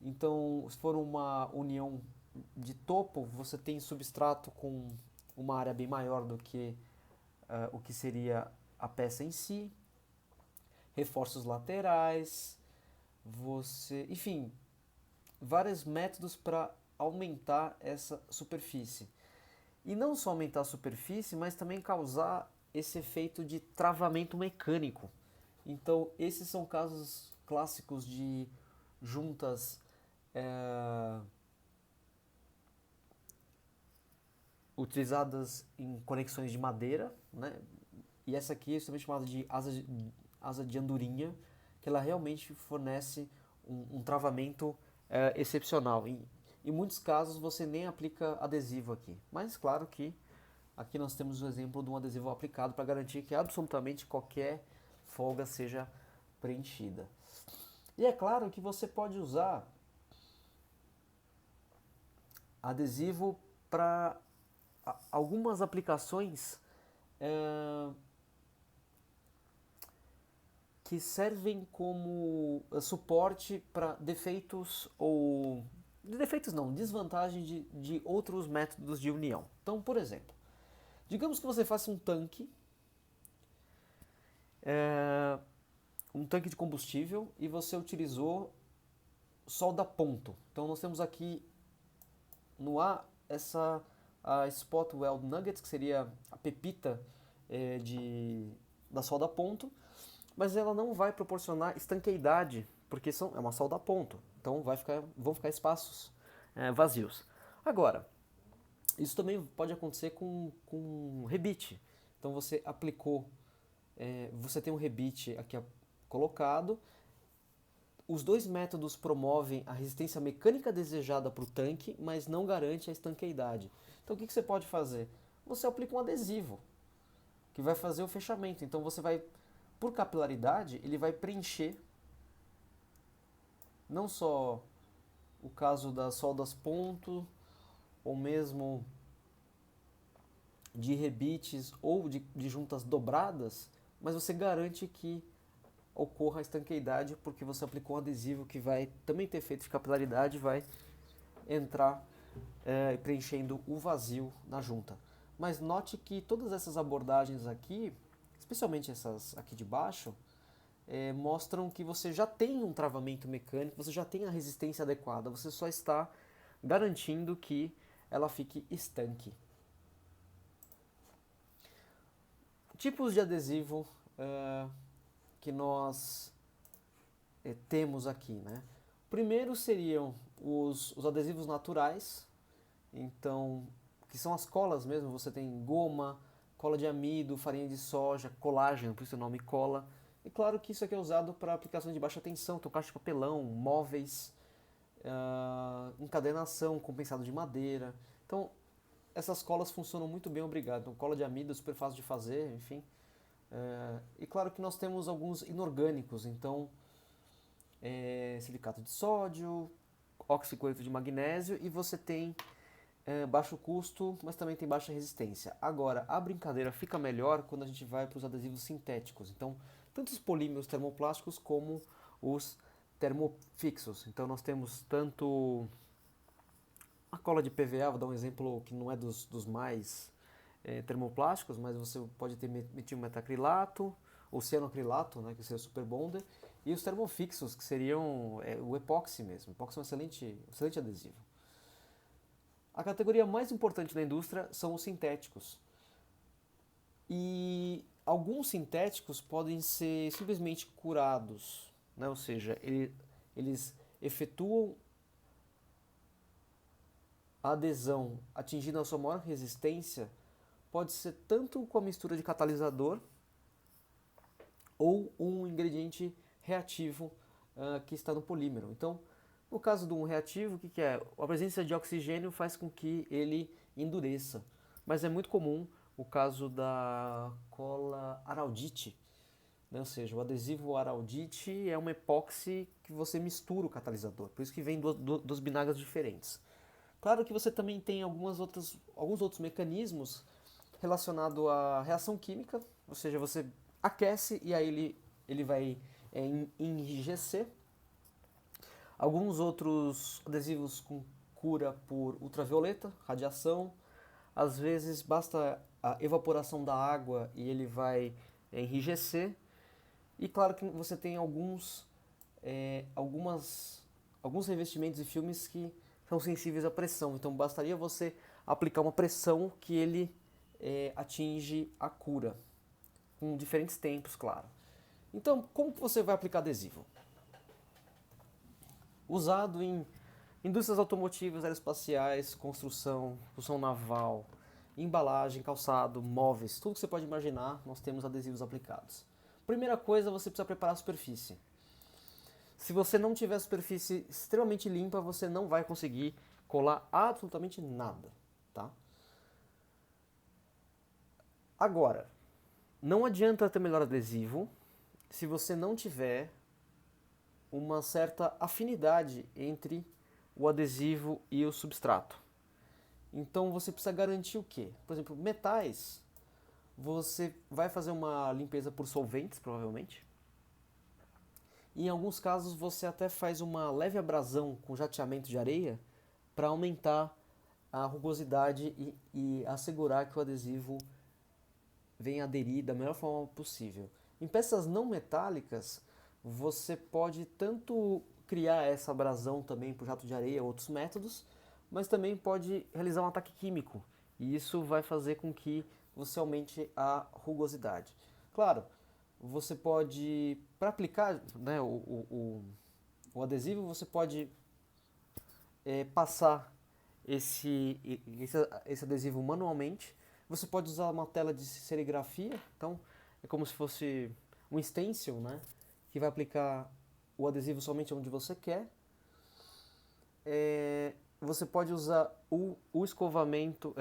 Então, se for uma união de topo, você tem substrato com uma área bem maior do que o que seria a peça em si, reforços laterais, enfim, vários métodos para aumentar essa superfície. E não só aumentar a superfície, mas também causar esse efeito de travamento mecânico. Então, esses são casos clássicos de juntas utilizadas em conexões de madeira, né? E essa aqui é também chamada de asa de andorinha, que ela realmente fornece um travamento excepcional. Em muitos casos você nem aplica adesivo aqui, mas claro que aqui nós temos o exemplo de um adesivo aplicado para garantir que absolutamente qualquer folga seja preenchida. E é claro que você pode usar adesivo para algumas aplicações que servem como suporte para defeitos ou defeitos não, desvantagem de outros métodos de união. Então, por exemplo, digamos que você faça um tanque de combustível e você utilizou solda ponto. Então nós temos aqui no A a Spot Weld Nuggets, que seria a pepita da solda ponto, mas ela não vai proporcionar estanqueidade, porque é uma solda a ponto, então vão ficar espaços vazios. Agora, isso também pode acontecer com rebite. Então você aplicou, você tem um rebite aqui colocado, os dois métodos promovem a resistência mecânica desejada para o tanque, mas não garante a estanqueidade. Então o que você pode fazer? Você aplica um adesivo, que vai fazer o fechamento. Então você vai, por capilaridade, ele vai preencher não só o caso das soldas ponto, ou mesmo de rebites ou de juntas dobradas, mas você garante que ocorra a estanqueidade porque você aplicou um adesivo que vai também ter efeito de capilaridade e vai entrar preenchendo o vazio na junta. Mas note que todas essas abordagens aqui, especialmente essas aqui de baixo, mostram que você já tem um travamento mecânico, você já tem a resistência adequada, você só está garantindo que ela fique estanque. Tipos de adesivo que nós temos aqui, né? Primeiro seriam os adesivos naturais, então, que são as colas mesmo, você tem goma, cola de amido, farinha de soja, colágeno, por isso o nome cola. E claro que isso aqui é usado para aplicações de baixa tensão, então caixa de papelão, móveis, encadenação, compensado de madeira. Então, essas colas funcionam muito bem, obrigado. Então, cola de amido é super fácil de fazer, enfim. E claro que nós temos alguns inorgânicos, então silicato de sódio, oxicloreto de magnésio, e você tem baixo custo, mas também tem baixa resistência. Agora, a brincadeira fica melhor quando a gente vai para os adesivos sintéticos. Então, tanto os polímeros termoplásticos como os termofixos. Então, nós temos tanto a cola de PVA, vou dar um exemplo que não é dos mais termoplásticos, mas você pode ter metilmetacrilato o cianoacrilato, né, que seria o super bonder, e os termofixos, que seriam o epóxi mesmo. O epóxi é um excelente adesivo. A categoria mais importante da indústria são os sintéticos. E alguns sintéticos podem ser simplesmente curados, né? Ou seja, eles efetuam a adesão atingindo a sua maior resistência, pode ser tanto com a mistura de catalisador ou um ingrediente reativo que está no polímero. Então, no caso de um reativo, o que é? A presença de oxigênio faz com que ele endureça. Mas é muito comum o caso da cola araldite, né? Ou seja, o adesivo araldite é um epóxi que você mistura o catalisador, por isso que vem dos vinagres diferentes. Claro que você também tem alguns outros mecanismos relacionados à reação química, ou seja, você aquece e aí ele vai enrijecer. Alguns outros adesivos com cura por ultravioleta, radiação. Às vezes basta a evaporação da água e ele vai enrijecer. E claro que você tem alguns revestimentos e filmes que são sensíveis à pressão. Então bastaria você aplicar uma pressão que ele atinge a cura, com diferentes tempos, claro. Então, como que você vai aplicar adesivo? Usado em indústrias automotivas, aeroespaciais, construção naval, embalagem, calçado, móveis, tudo que você pode imaginar, nós temos adesivos aplicados. Primeira coisa, você precisa preparar a superfície. Se você não tiver a superfície extremamente limpa, você não vai conseguir colar absolutamente nada, tá? Agora, não adianta ter melhor adesivo se você não tiver uma certa afinidade entre o adesivo e o substrato. Então você precisa garantir o quê? Por exemplo, metais, você vai fazer uma limpeza por solventes, provavelmente. E em alguns casos você até faz uma leve abrasão com jateamento de areia para aumentar a rugosidade e assegurar que o adesivo venha aderir da melhor forma possível. Em peças não metálicas, você pode tanto criar essa abrasão também por jato de areia, outros métodos, mas também pode realizar um ataque químico. E isso vai fazer com que você aumente a rugosidade. Claro, você pode, para aplicar, né, o adesivo, você pode passar esse adesivo manualmente. Você pode usar uma tela de serigrafia, então é como se fosse um stencil, né, que vai aplicar o adesivo somente onde você quer. Você pode usar o escovamento,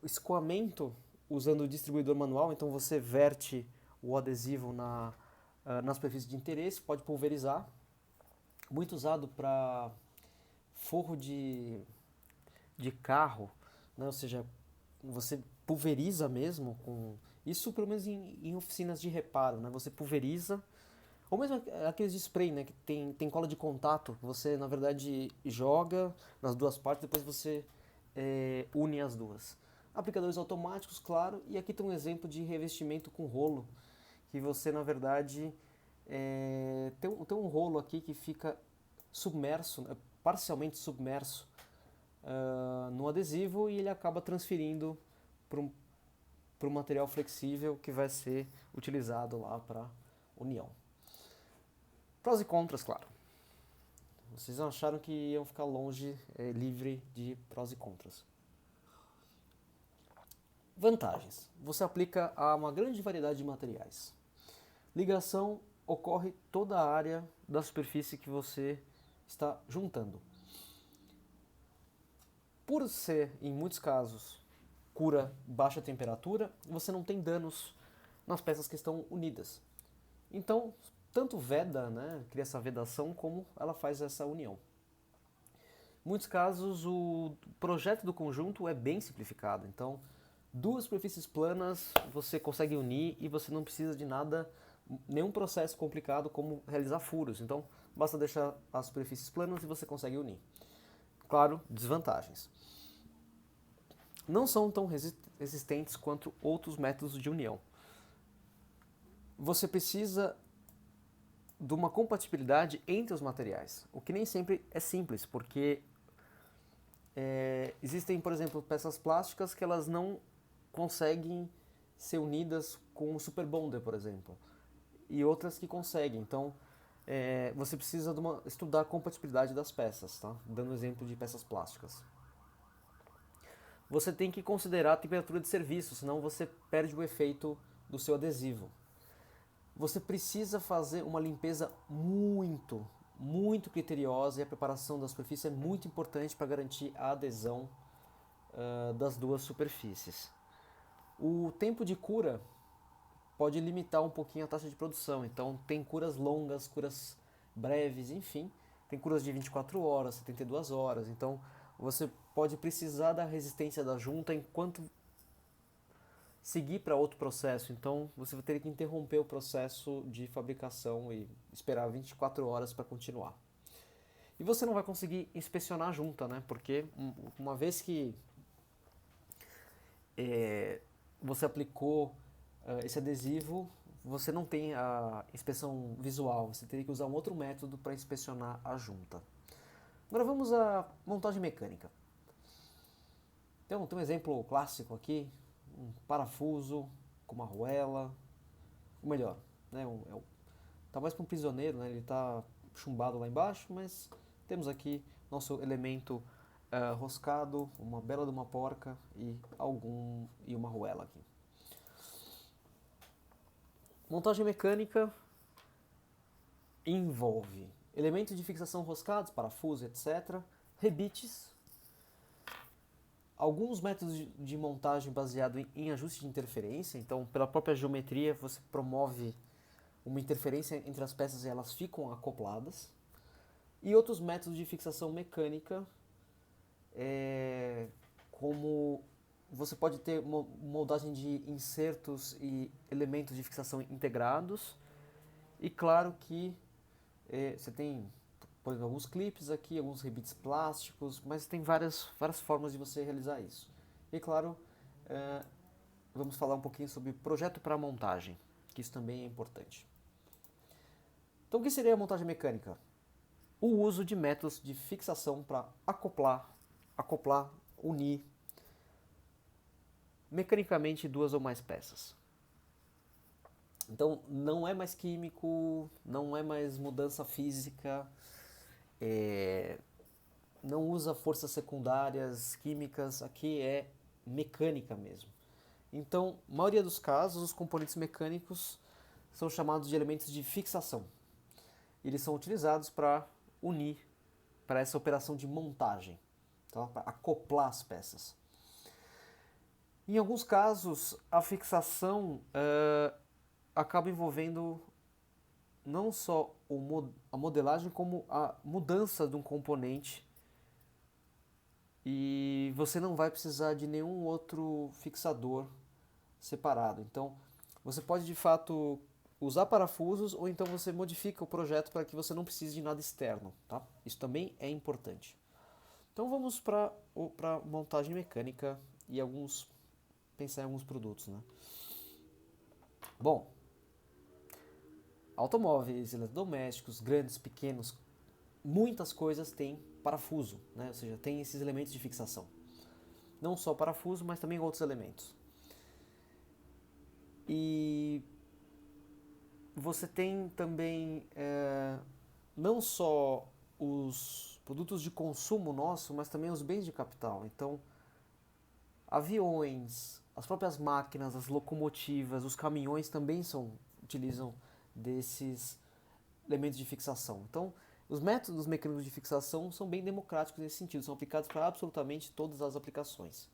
escoamento usando o distribuidor manual, então você verte o adesivo na superfície de interesse, pode pulverizar. Muito usado para forro de carro, né? Ou seja, você pulveriza mesmo com isso, pelo menos em oficinas de reparo, né? Você pulveriza, ou mesmo aqueles de spray, né? Que tem cola de contato, você na verdade joga nas duas partes, depois você une as duas. Aplicadores automáticos, claro, e aqui tem um exemplo de revestimento com rolo, que você na verdade tem um rolo aqui que fica submerso, parcialmente submerso no adesivo, e ele acaba transferindo para um material flexível que vai ser utilizado lá para união. Prós e contras, claro. Vocês acharam que iam ficar longe, livre de prós e contras. Vantagens. Você aplica a uma grande variedade de materiais. Ligação ocorre toda a área da superfície que você está juntando. Por ser, em muitos casos, cura baixa temperatura, você não tem danos nas peças que estão unidas. Então, tanto veda, né, cria essa vedação, como ela faz essa união. Em muitos casos, o projeto do conjunto é bem simplificado. Então, duas superfícies planas você consegue unir e você não precisa de nada, nenhum processo complicado como realizar furos. Então, basta deixar as superfícies planas e você consegue unir. Claro, desvantagens. Não são tão resistentes quanto outros métodos de união. você precisa de uma compatibilidade entre os materiais, o que nem sempre é simples, porque existem, por exemplo, peças plásticas que elas não conseguem ser unidas com o super bonder, por exemplo, e outras que conseguem. Então, você precisa estudar a compatibilidade das peças, tá? Dando exemplo de peças plásticas. Você tem que considerar a temperatura de serviço, senão você perde o efeito do seu adesivo. Você precisa fazer uma limpeza muito criteriosa, e a preparação da superfície é muito importante para garantir a adesão das duas superfícies. O tempo de cura pode limitar um pouquinho a taxa de produção, então tem curas longas, curas breves, enfim, tem curas de 24 horas, 72 horas, então você pode precisar da resistência da junta enquanto seguir para outro processo, então você vai ter que interromper o processo de fabricação e esperar 24 horas para continuar. E você não vai conseguir inspecionar a junta, né? Porque uma vez que você aplicou esse adesivo, você não tem a inspeção visual, você teria que usar um outro método para inspecionar a junta. Agora vamos à montagem mecânica. Então, tem um exemplo clássico aqui, um parafuso com uma arruela, ou melhor, né, tá mais para um prisioneiro, né, ele está chumbado lá embaixo, mas temos aqui nosso elemento roscado, uma bela de uma porca e uma arruela aqui. Montagem mecânica envolve elementos de fixação roscados, parafuso, etc., rebites, alguns métodos de montagem baseado em ajuste de interferência, então pela própria geometria você promove uma interferência entre as peças e elas ficam acopladas, e outros métodos de fixação mecânica, como você pode ter moldagem de insertos e elementos de fixação integrados, e claro que você tem, por exemplo, alguns clipes aqui, alguns rebites plásticos, mas tem várias formas de você realizar isso. E claro, vamos falar um pouquinho sobre projeto para montagem, que isso também é importante. Então o que seria a montagem mecânica? O uso de métodos de fixação para acoplar, unir mecanicamente duas ou mais peças. Então não é mais químico, não é mais mudança física, não usa forças secundárias químicas, aqui é mecânica mesmo. Então, na maioria dos casos, os componentes mecânicos são chamados de elementos de fixação. Eles são utilizados para unir, para essa operação de montagem, tá? Para acoplar as peças. Em alguns casos, a fixação acaba envolvendo não só a modelagem, como a mudança de um componente, e você não vai precisar de nenhum outro fixador separado. Então, você pode de fato usar parafusos, ou então você modifica o projeto para que você não precise de nada externo, tá? Isso também é importante. Então vamos para montagem mecânica e pensar em alguns produtos, né? Bom, automóveis, eletrodomésticos, grandes, pequenos, muitas coisas têm parafuso, né? Ou seja, tem esses elementos de fixação. Não só parafuso, mas também outros elementos. E você tem também não só os produtos de consumo nosso, mas também os bens de capital. Então, aviões, as próprias máquinas, as locomotivas, os caminhões também utilizam desses elementos de fixação. Então, os métodos mecânicos de fixação são bem democráticos nesse sentido, são aplicados para absolutamente todas as aplicações.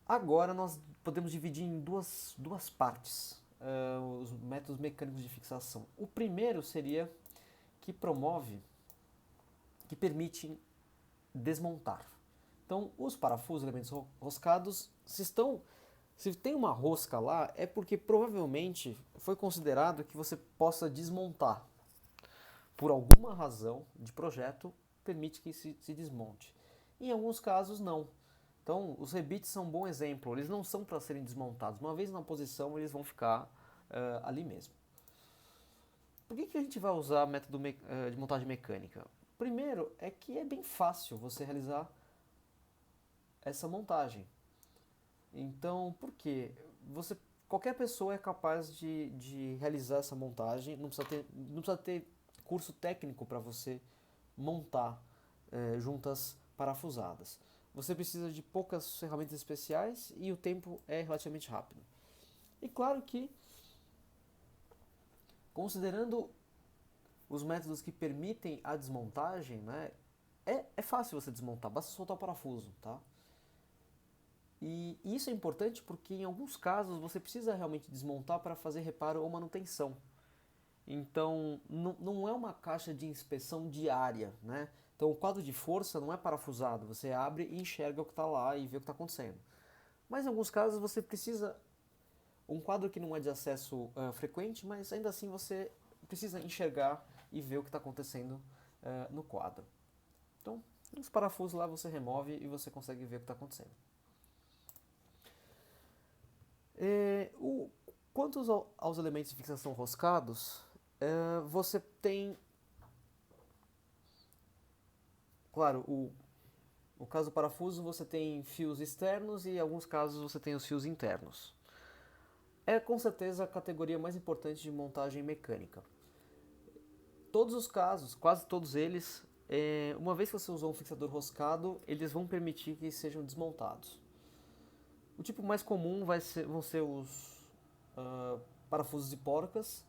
Agora nós podemos dividir em duas partes os métodos mecânicos de fixação. O primeiro seria que que permite desmontar. Então, os parafusos, elementos roscados, se tem uma rosca lá, é porque provavelmente foi considerado que você possa desmontar. Por alguma razão de projeto, permite que se desmonte. Em alguns casos, não. Então, os rebites são um bom exemplo. Eles não são para serem desmontados. Uma vez na posição, eles vão ficar ali mesmo. Por que a gente vai usar método de montagem mecânica? Primeiro, é que é bem fácil você realizar essa montagem. Então, por quê? Qualquer pessoa é capaz de realizar essa montagem, não precisa ter curso técnico para você montar juntas parafusadas. Você precisa de poucas ferramentas especiais e o tempo é relativamente rápido. E claro que, considerando os métodos que permitem a desmontagem, né, é fácil você desmontar, basta soltar o parafuso, tá? E isso é importante porque em alguns casos você precisa realmente desmontar para fazer reparo ou manutenção. Então, não é uma caixa de inspeção diária, né? Então, o quadro de força não é parafusado, você abre e enxerga o que está lá e vê o que está acontecendo. Mas em alguns casos você precisa, um quadro que não é de acesso frequente, mas ainda assim você precisa enxergar e ver o que está acontecendo no quadro. Então, os parafusos lá você remove e você consegue ver o que está acontecendo. Quanto aos elementos de fixação roscados, você tem, claro, o caso do parafuso você tem fios externos e em alguns casos você tem os fios internos. É com certeza a categoria mais importante de montagem mecânica. Todos os casos, quase todos eles, uma vez que você usou um fixador roscado, eles vão permitir que sejam desmontados. O tipo mais comum vão ser os parafusos de porcas,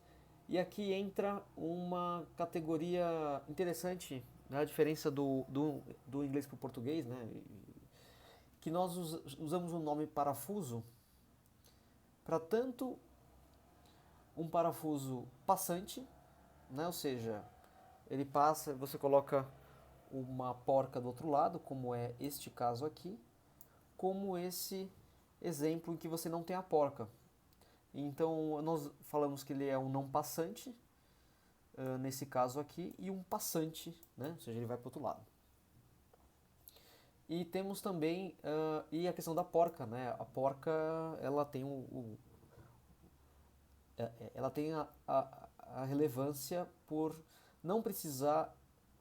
e aqui entra uma categoria interessante, né, a diferença do inglês para o português, né, que nós usamos o nome parafuso para tanto um parafuso passante, né, ou seja, ele passa, você coloca uma porca do outro lado, como é este caso aqui, como esse exemplo em que você não tem a porca. Então nós falamos que ele é um não passante, nesse caso aqui, e um passante, né? Ou seja, ele vai para o outro lado. E temos também e a questão da porca, né? A porca ela tem ela tem a relevância por não precisar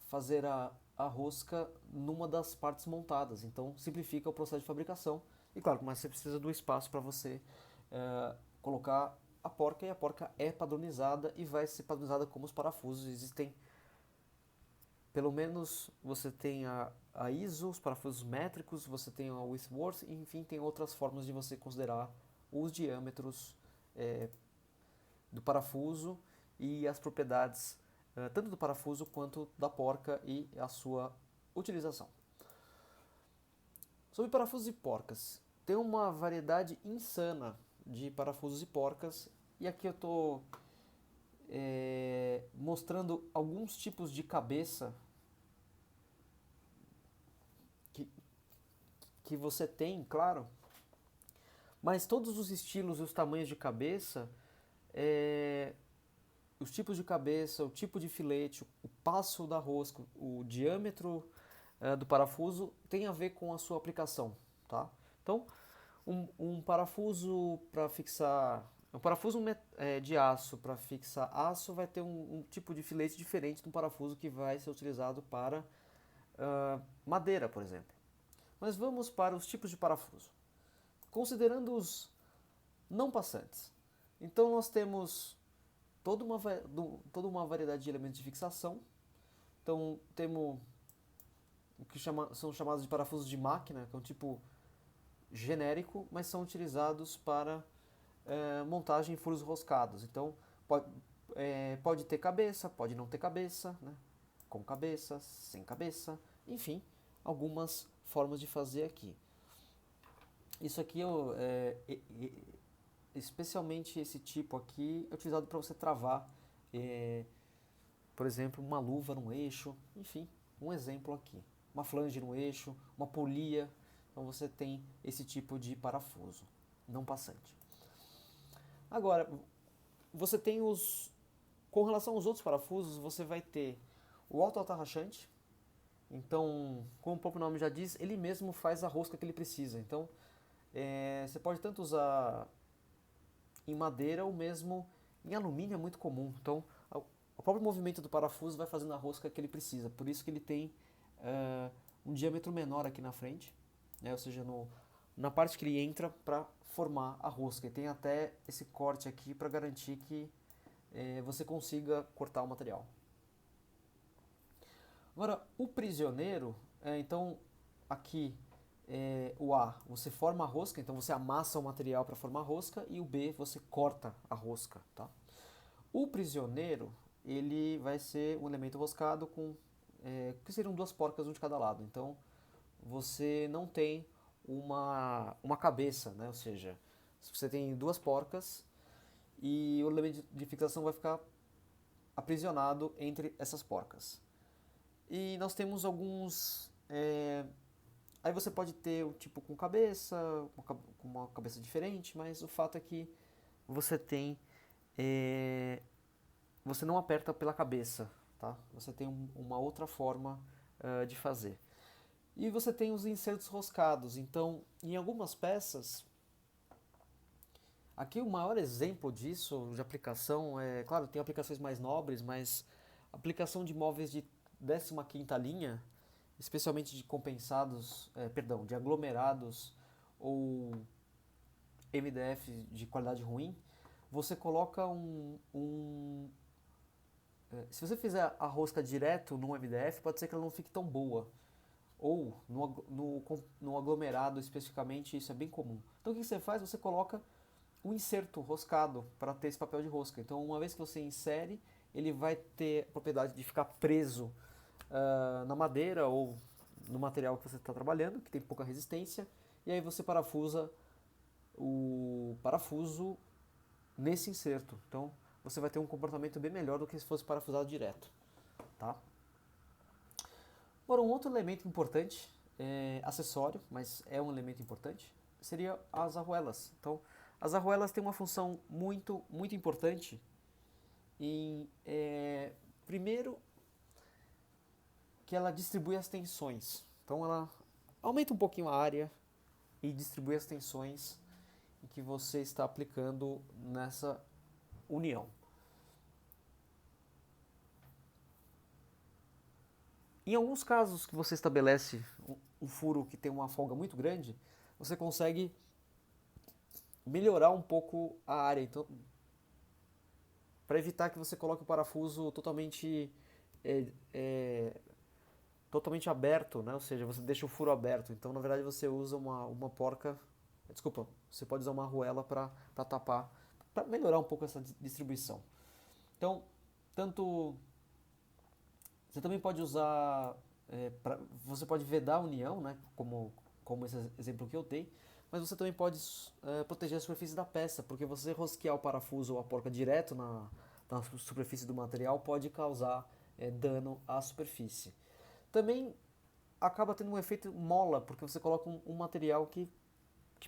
fazer a rosca numa das partes montadas, então simplifica o processo de fabricação. E claro, mas você precisa do espaço para você colocar a porca, e a porca é padronizada e vai ser padronizada como os parafusos. Existem, pelo menos você tem a ISO, os parafusos métricos, você tem a Whitworth, e enfim, tem outras formas de você considerar os diâmetros do parafuso e as propriedades tanto do parafuso quanto da porca e a sua utilização. Sobre parafusos e porcas, tem uma variedade insana de parafusos e porcas, e aqui eu estou mostrando alguns tipos de cabeça que você tem, claro, mas todos os estilos e os tamanhos de cabeça, os tipos de cabeça, o tipo de filete, o passo da rosca, o diâmetro do parafuso tem a ver com a sua aplicação, tá? Então, um parafuso para fixar, um parafuso de aço para fixar aço vai ter um tipo de filete diferente de um parafuso que vai ser utilizado para madeira, por exemplo. Mas vamos para os tipos de parafuso. Considerando os não passantes. Então nós temos toda uma variedade de elementos de fixação. Então temos o que são chamados de parafusos de máquina, que é um tipo genérico, mas são utilizados para montagem em furos roscados. Então pode ter cabeça, pode não ter cabeça, né? Com cabeça, sem cabeça, enfim, algumas formas de fazer aqui. Isso aqui, especialmente esse tipo aqui, é utilizado para você travar, por exemplo, uma luva no eixo, enfim, um exemplo aqui. Uma flange no eixo, uma polia, então você tem esse tipo de parafuso, não passante. Agora, você tem com relação aos outros parafusos, você vai ter o autoatarrachante, Então, como o próprio nome já diz, ele mesmo faz a rosca que ele precisa. Então, você pode tanto usar em madeira ou mesmo em alumínio, é muito comum. Então, o próprio movimento do parafuso vai fazendo a rosca que ele precisa. Por isso que ele tem um diâmetro menor aqui na frente, né? Ou seja, na parte que ele entra para formar a rosca. E tem até esse corte aqui para garantir que você consiga cortar o material. Agora, o prisioneiro, então aqui o A, você forma a rosca, então você amassa o material para formar a rosca, e o B, você corta a rosca, tá? O prisioneiro, ele vai ser um elemento roscado com, que seriam duas porcas, um de cada lado. Então, você não tem uma cabeça, né? Ou seja, você tem duas porcas e o elemento de fixação vai ficar aprisionado entre essas porcas. E nós temos alguns. Aí você pode ter o tipo com cabeça, com uma cabeça diferente, mas o fato é que você tem. Você não aperta pela cabeça, tá? Você tem uma outra forma de fazer. E você tem os insertos roscados. Então, em algumas peças, aqui o maior exemplo disso, de aplicação, claro, tem aplicações mais nobres, mas aplicação de móveis de 15ª linha, especialmente de compensados, perdão, de aglomerados ou MDF de qualidade ruim, você coloca se você fizer a rosca direto no MDF, pode ser que ela não fique tão boa. Ou no aglomerado especificamente, isso é bem comum. Então o que você faz? Você coloca um inserto roscado para ter esse papel de rosca. Então uma vez que você insere, ele vai ter a propriedade de ficar preso na madeira ou no material que você está trabalhando, que tem pouca resistência, e aí você parafusa o parafuso nesse inserto. Então você vai ter um comportamento bem melhor do que se fosse parafusado direto. Tá? Agora, um outro elemento importante, acessório, mas é um elemento importante, seria as arruelas. Então, as arruelas têm uma função muito, muito importante em, primeiro, que ela distribui as tensões. Então, ela aumenta um pouquinho a área e distribui as tensões que você está aplicando nessa união. Em alguns casos que você estabelece um furo que tem uma folga muito grande, você consegue melhorar um pouco a área. Então, para evitar que você coloque o parafuso é, é, totalmente aberto, né? Ou seja, você deixa o furo aberto. Então, na verdade, você usa uma porca. Desculpa, você pode usar uma arruela para tapar, para melhorar um pouco essa distribuição. Então, tanto você também pode usar, você pode vedar a união, né? Como esse exemplo que eu dei, mas você também pode proteger a superfície da peça, porque você rosquear o parafuso ou a porca direto na superfície do material pode causar dano à superfície. Também acaba tendo um efeito mola, porque você coloca um material que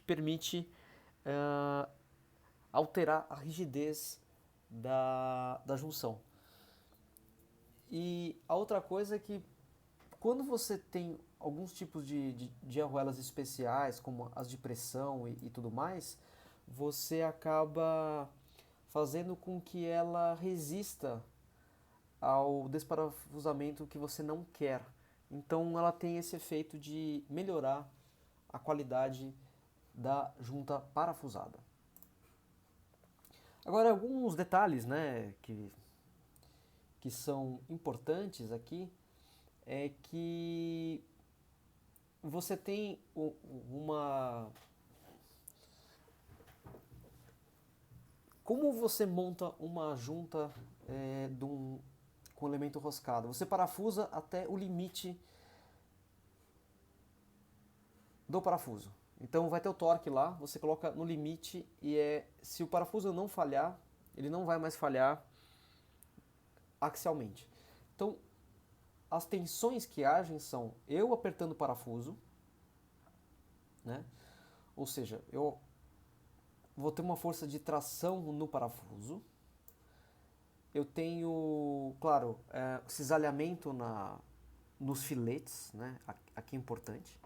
permite alterar a rigidez da junção. E a outra coisa é que quando você tem alguns tipos de arruelas especiais, como as de pressão e tudo mais, você acaba fazendo com que ela resista ao desparafusamento que você não quer. Então ela tem esse efeito de melhorar a qualidade da junta parafusada. Agora alguns detalhes, né, que são importantes aqui é que você tem uma. Como você monta uma junta com elemento roscado? Você parafusa até o limite do parafuso. Então vai ter o torque lá, você coloca no limite e se o parafuso não falhar, ele não vai mais falhar axialmente. Então as tensões que agem são eu apertando o parafuso, né? Ou seja, eu vou ter uma força de tração no parafuso. Eu tenho, claro, cisalhamento nos filetes, né? Aqui é importante,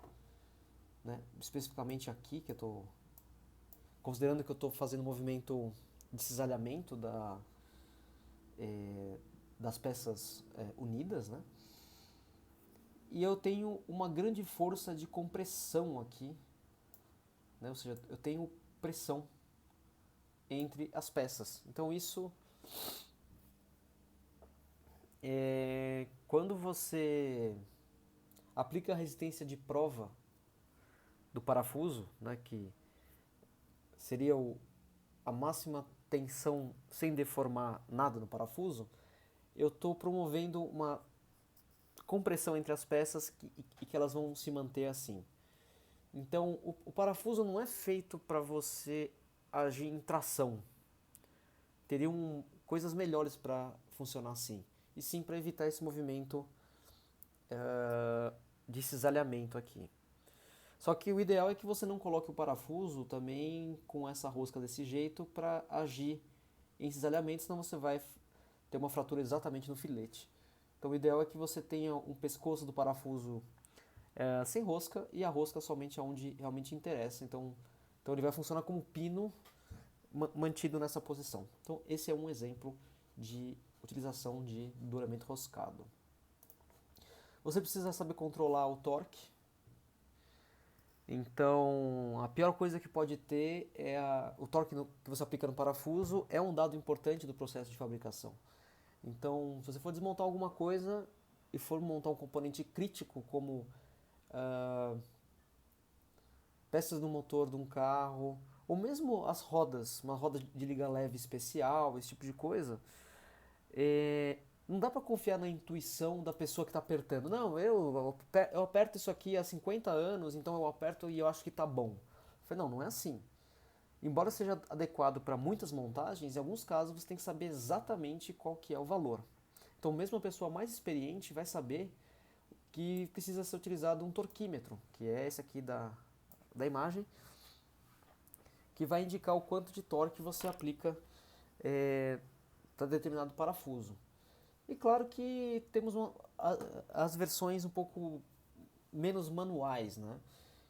né? Especificamente aqui, que eu estou considerando que eu estou fazendo um movimento de cisalhamento das peças unidas, né? E eu tenho uma grande força de compressão aqui, né? Ou seja, eu tenho pressão entre as peças. Então isso quando você aplica a resistência de prova do parafuso, né, que seria a máxima tensão sem deformar nada no parafuso, eu estou promovendo uma compressão entre as peças e que elas vão se manter assim. Então o parafuso não é feito para você agir em tração. Teriam coisas melhores para funcionar assim. E sim para evitar esse movimento de cisalhamento aqui. Só que o ideal é que você não coloque o parafuso também com essa rosca desse jeito para agir em cisalhamento, senão você vai ter uma fratura exatamente no filete. Então o ideal é que você tenha um pescoço do parafuso sem rosca e a rosca somente aonde realmente interessa. Então ele vai funcionar como pino mantido nessa posição. Então esse é um exemplo de utilização de douramento roscado. Você precisa saber controlar o torque. Então, a pior coisa que pode ter é o torque que você aplica no parafuso é um dado importante do processo de fabricação. Então, se você for desmontar alguma coisa e for montar um componente crítico, como peças do motor de um carro, ou mesmo as rodas, uma roda de liga leve especial, esse tipo de coisa, não dá para confiar na intuição da pessoa que está apertando. Não, eu aperto isso aqui há 50 anos, então eu aperto e eu acho que está bom. Eu falei, não é assim. Embora seja adequado para muitas montagens, em alguns casos você tem que saber exatamente qual que é o valor. Então mesmo a pessoa mais experiente vai saber que precisa ser utilizado um torquímetro, que é esse aqui da imagem, que vai indicar o quanto de torque você aplica para determinado parafuso. E claro que temos as versões um pouco menos manuais, né?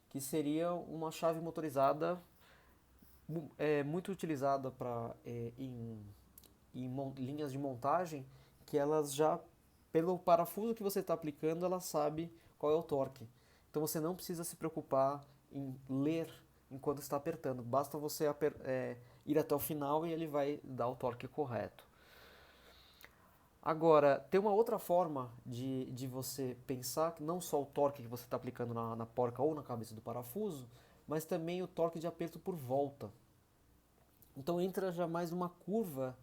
Que seria uma chave motorizada muito utilizada em linhas de montagem, que elas já, pelo parafuso que você está aplicando, ela sabe qual é o torque. Então você não precisa se preocupar em ler enquanto está apertando, basta você ir até o final e ele vai dar o torque correto. Agora, tem uma outra forma de você pensar que não só o torque que você está aplicando na porca ou na cabeça do parafuso, mas também o torque de aperto por volta. Então entra já mais uma curva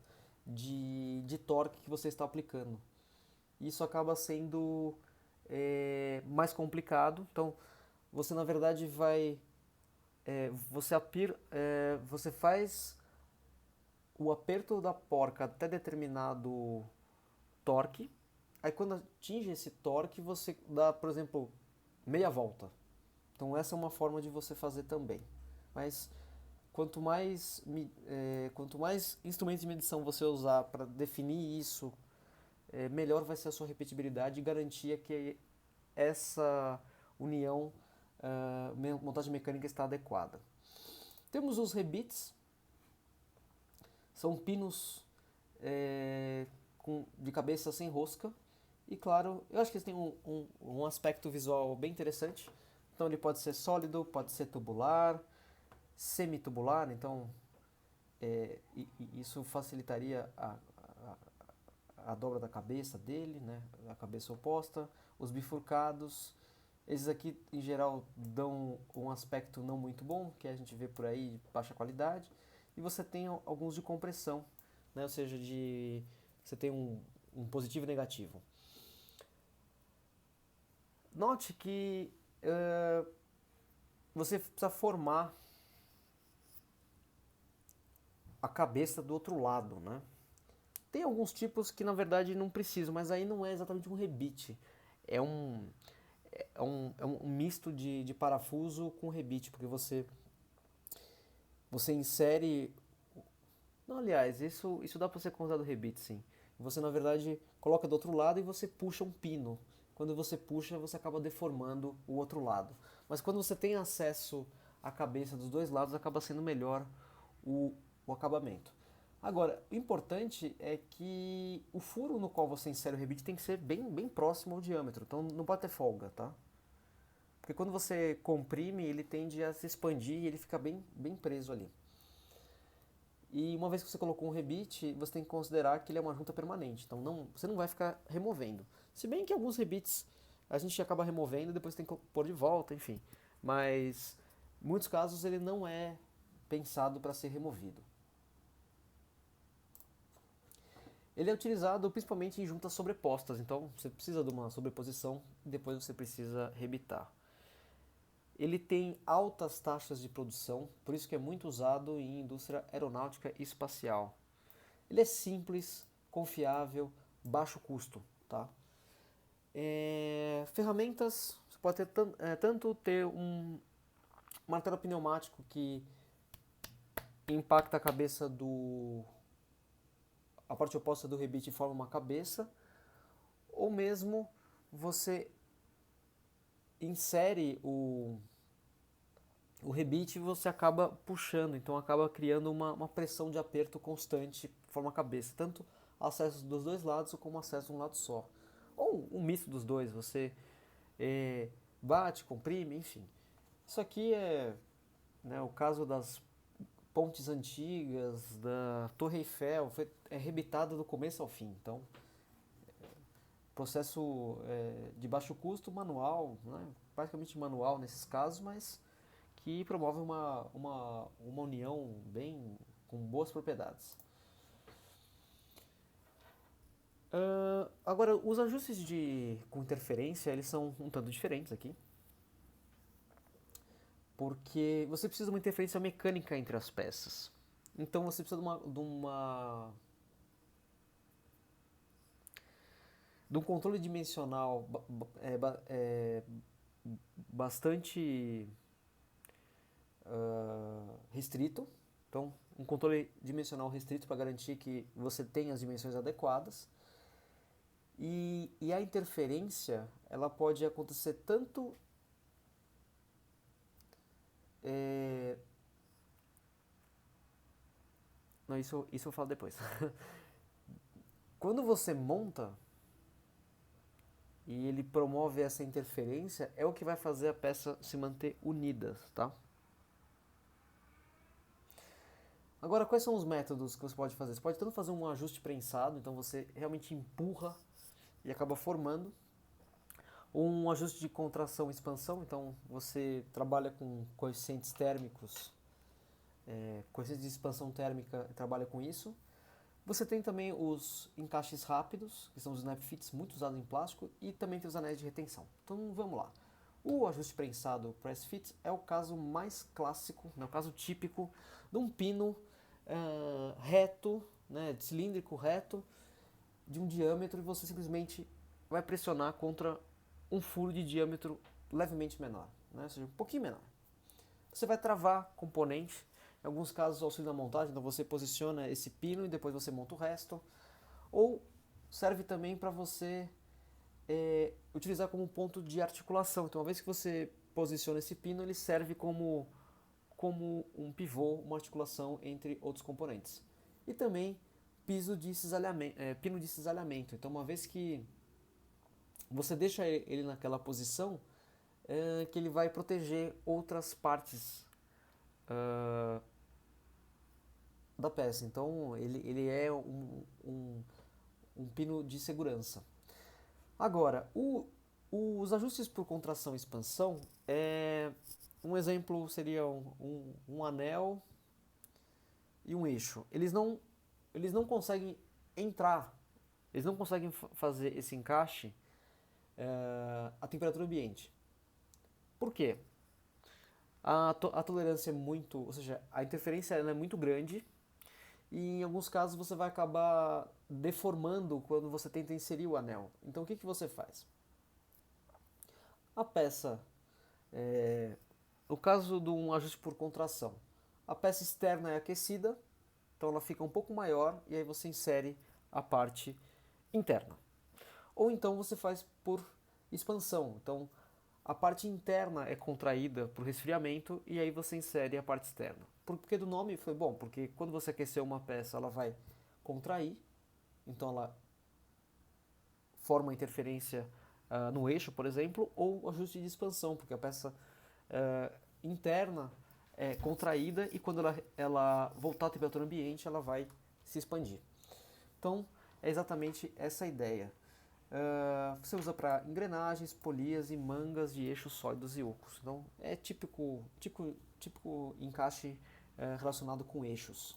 de torque que você está aplicando. Isso acaba sendo mais complicado. Então você na verdade você faz o aperto da porca até determinado torque. Aí quando atinge esse torque, você dá, por exemplo, meia volta. Então essa é uma forma de você fazer também. Mas quanto mais instrumentos de medição você usar para definir isso, melhor vai ser a sua repetibilidade e garantia que essa união montagem mecânica está adequada. Temos os rebites, são pinos de cabeça sem rosca. E claro, eu acho que eles têm um aspecto visual bem interessante. Então ele pode ser sólido, pode ser tubular, semitubular, então isso facilitaria a dobra da cabeça dele, né, a cabeça oposta, os bifurcados. Esses aqui, em geral, dão um aspecto não muito bom, que a gente vê por aí de baixa qualidade. E você tem alguns de compressão, né, ou seja, você tem um positivo e negativo. Note que você precisa formar a cabeça do outro lado, né? Tem alguns tipos que na verdade não precisam, mas aí não é exatamente um rebite. É um misto de parafuso com rebite, porque você insere. Não, aliás, isso dá para ser considerado rebite, sim. Você na verdade coloca do outro lado e você puxa um pino. quando você puxa, você acaba deformando o outro lado. Mas quando você tem acesso à cabeça dos dois lados, acaba sendo melhor o, o acabamento. Agora, o importante é que o furo no qual você insere o rebite tem que ser bem próximo ao diâmetro, então não pode ter folga, tá? Porque quando você comprime, ele tende a se expandir e ele fica bem preso ali. E uma vez que você colocou um rebite, você tem que considerar que ele é uma junta permanente, então você não vai ficar removendo. Se bem que alguns rebites a gente acaba removendo e depois tem que pôr de volta, enfim. Mas em muitos casos ele não é pensado para ser removido. Ele é utilizado principalmente em juntas sobrepostas, então você precisa de uma sobreposição e depois você precisa rebitar. Ele tem altas taxas de produção, por isso que é muito usado em indústria aeronáutica e espacial. Ele é simples, confiável, baixo custo, tá? Ferramentas, você pode ter tanto ter um martelo pneumático que impacta a cabeça a parte oposta do rebite e forma uma cabeça, ou mesmo você insere o rebite e você acaba puxando, então acaba criando uma pressão de aperto constante, forma a cabeça, tanto acesso dos dois lados como acesso de um lado só. Ou um misto dos dois, você bate, comprime, enfim. Isso aqui é, né, o caso das pontes antigas, da Torre Eiffel, é rebitado do começo ao fim. Então, processo de baixo custo, manual, né, praticamente manual nesses casos, mas que promove uma união com boas propriedades. Agora, os ajustes com interferência, eles são um tanto diferentes aqui, porque você precisa de uma interferência mecânica entre as peças. Então você precisa de um controle dimensional bastante restrito. Então, um controle dimensional restrito para garantir que você tenha as dimensões adequadas. E a interferência, ela pode acontecer tanto não, isso eu falo depois. Quando você monta e ele promove essa interferência, é o que vai fazer a peça se manter unida, tá? Agora, quais são os métodos que você pode fazer? Você pode tanto fazer um ajuste prensado, então você realmente empurra e acaba formando, ou um ajuste de contração e expansão, então você trabalha com coeficientes térmicos, coeficientes de expansão térmica, trabalha com isso. Você tem também os encaixes rápidos, que são os snap fits, muito usados em plástico, e também tem os anéis de retenção. Então vamos lá. O ajuste prensado press fit é o caso mais clássico, né, o caso típico de um pino reto, né, cilíndrico reto, de um diâmetro, e você simplesmente vai pressionar contra um furo de diâmetro levemente menor, né, ou seja, um pouquinho menor. Você vai travar componente, em alguns casos auxílio na montagem, então você posiciona esse pino e depois você monta o resto. Ou serve também para você utilizar como ponto de articulação. Então, uma vez que você posiciona esse pino, ele serve como um pivô, uma articulação entre outros componentes. E também pino de cisalhamento. Então, uma vez que você deixa ele naquela posição, que ele vai proteger outras partes da peça. Então ele é um pino de segurança. Agora, os ajustes por contração e expansão, um exemplo seria um anel e um eixo. Eles não conseguem entrar, eles não conseguem fazer esse encaixe à temperatura ambiente. Por quê? A tolerância é muito, ou seja, a interferência ela é muito grande, e em alguns casos você vai acabar deformando quando você tenta inserir o anel. Então o que você faz? A peça, no caso de um ajuste por contração, a peça externa é aquecida, então ela fica um pouco maior e aí você insere a parte interna. Ou então você faz por expansão. Então, a parte interna é contraída por resfriamento e aí você insere a parte externa. Por que do nome? Foi bom, porque quando você aquecer uma peça, ela vai contrair, então ela forma interferência no eixo, por exemplo, ou ajuste de expansão, porque a peça interna é contraída e quando ela voltar à temperatura ambiente, ela vai se expandir. Então, é exatamente essa a ideia. Você usa para engrenagens, polias e mangas de eixos sólidos e ocos. Então, é típico encaixe relacionado com eixos.